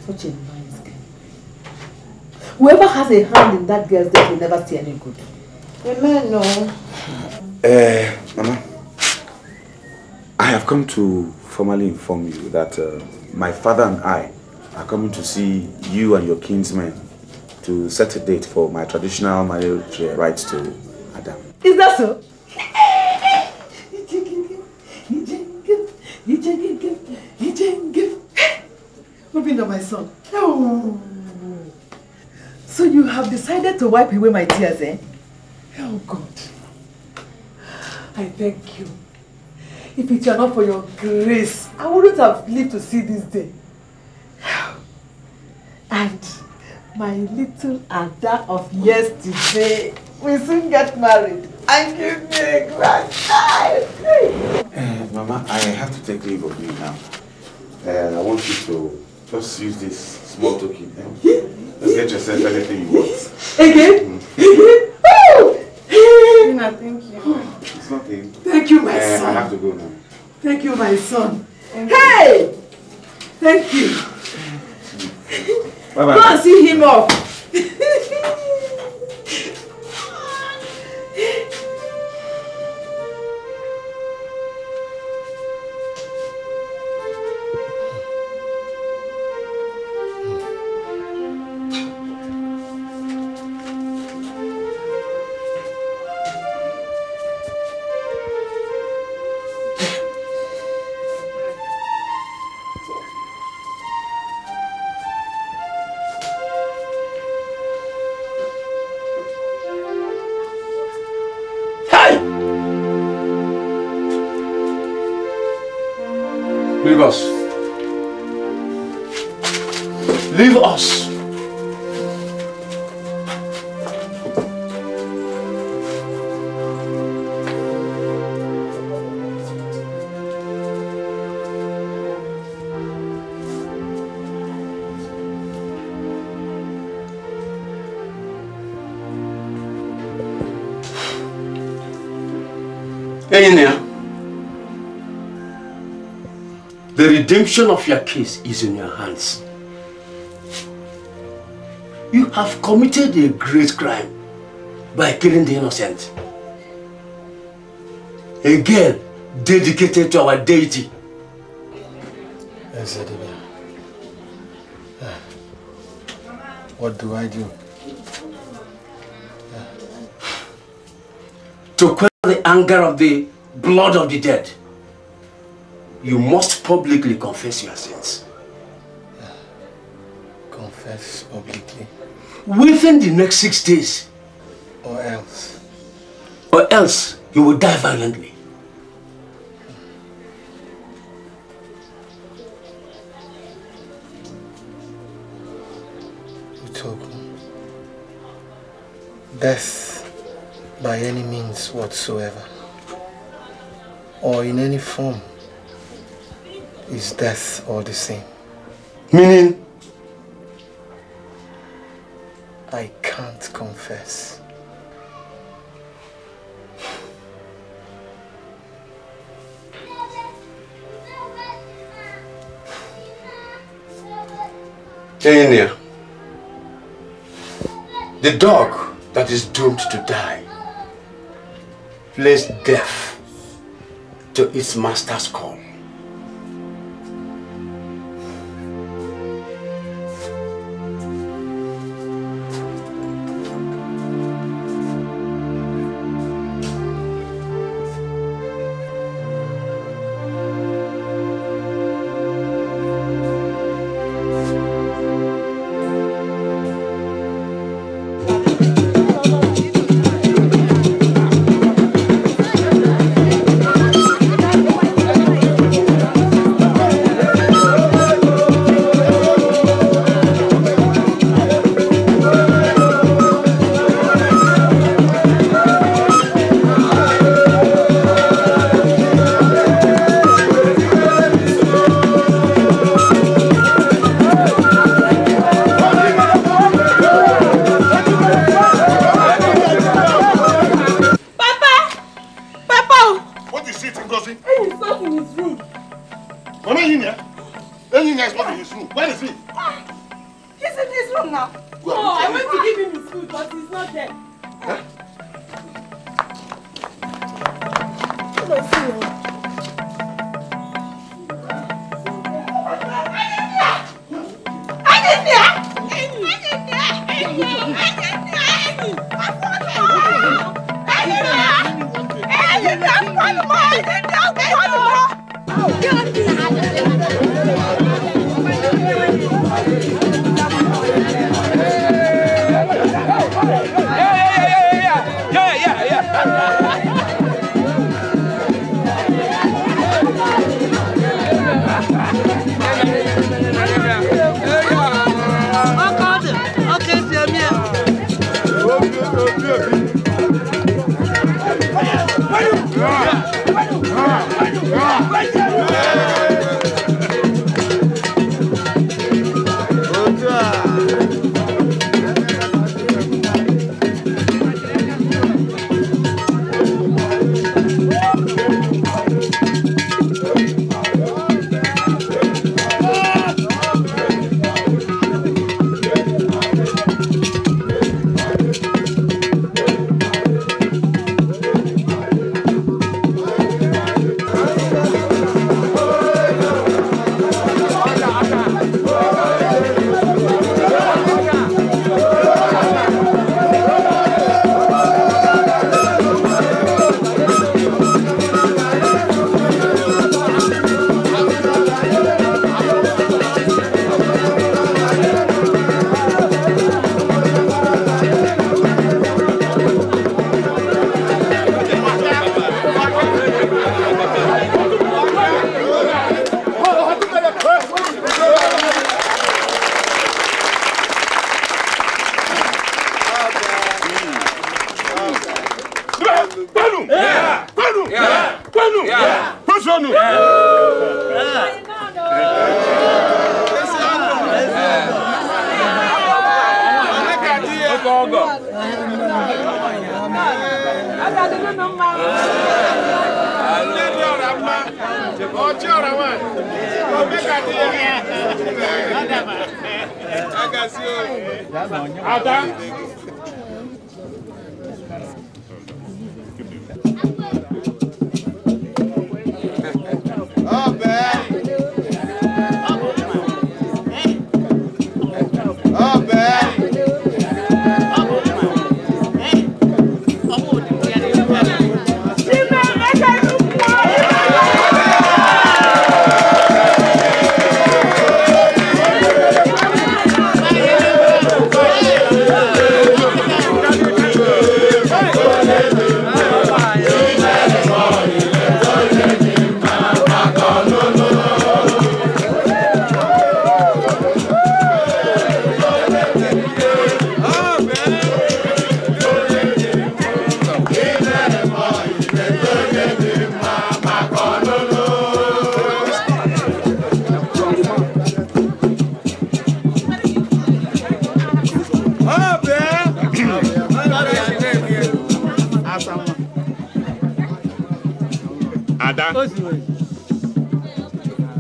Such a nice girl. Whoever has a hand in that girl's death will never see any good. Amen, no.
Mama, I have come to formally inform you that my father and I are coming to see you and your kinsmen to set a date for my traditional marriage rites to Adam.
Is that so? Obina, my son. Oh. So you have decided to wipe away my tears, eh? Oh God. I thank you. If it were not for your grace, I wouldn't have lived to see this day. And my little Ada of yesterday will soon get married and give me a grandchild.
Mama, I have to take leave of you now. I want you to just use this small token. Just get yourself anything you want.
Again?
Nina, thank you.
It's nothing.
Thank you, my son.
I have to go now.
Thank you, my son. Hey!
Thank you.
Bye-bye.
Go and see him off.
Leave us. Leave us. Engineer. The redemption of your case is in your hands. You have committed a great crime by killing the innocent. A girl dedicated to our deity.
Yes, Adibia. What do I do?
To quell the anger of the blood of the dead, you must publicly confess your sins.
Confess publicly?
Within the next 6 days.
Or else?
Or else you will die violently.
Death by any means whatsoever, or in any form, is death all the same.
Meaning?
I can't confess.
Engineer, the dog that is doomed to die plays death to its master's call.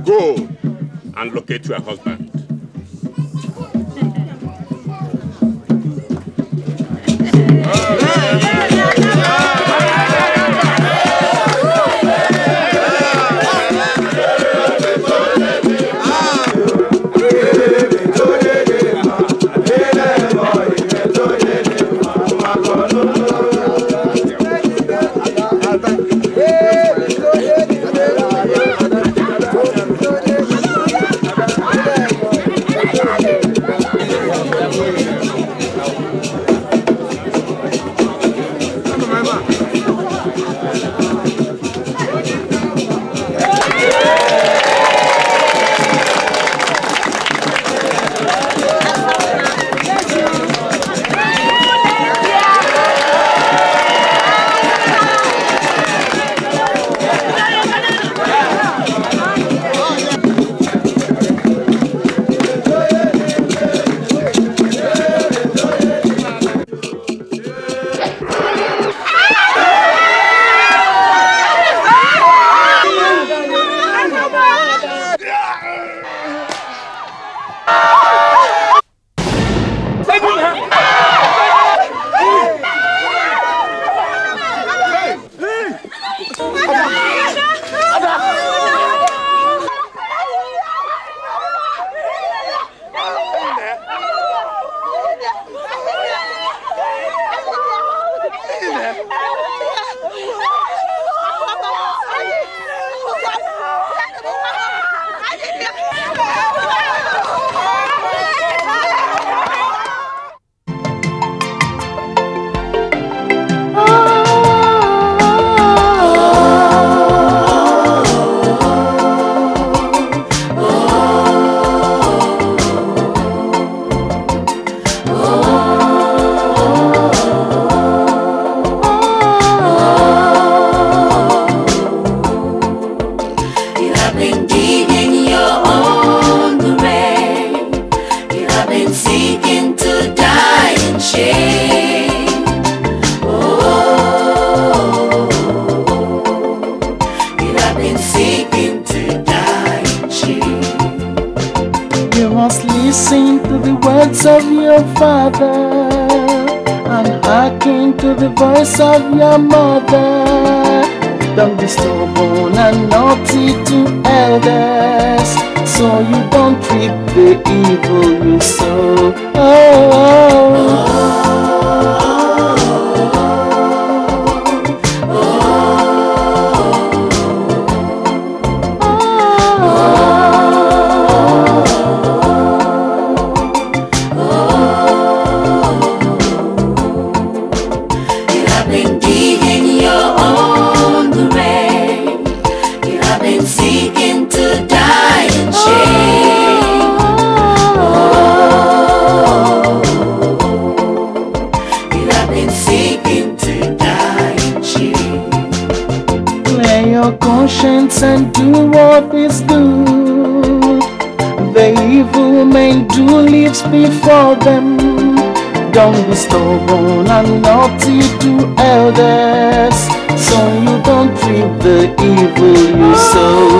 Go and locate your husband.
Listen to the words of your father and hearken to the voice of your mother. Don't be stubborn and naughty to elders, so you don't reap the evil you sow. your conscience and do what is good. The evil men do lives before them. Don't be stubborn and naughty to elders, so you don't reap the evil you sow.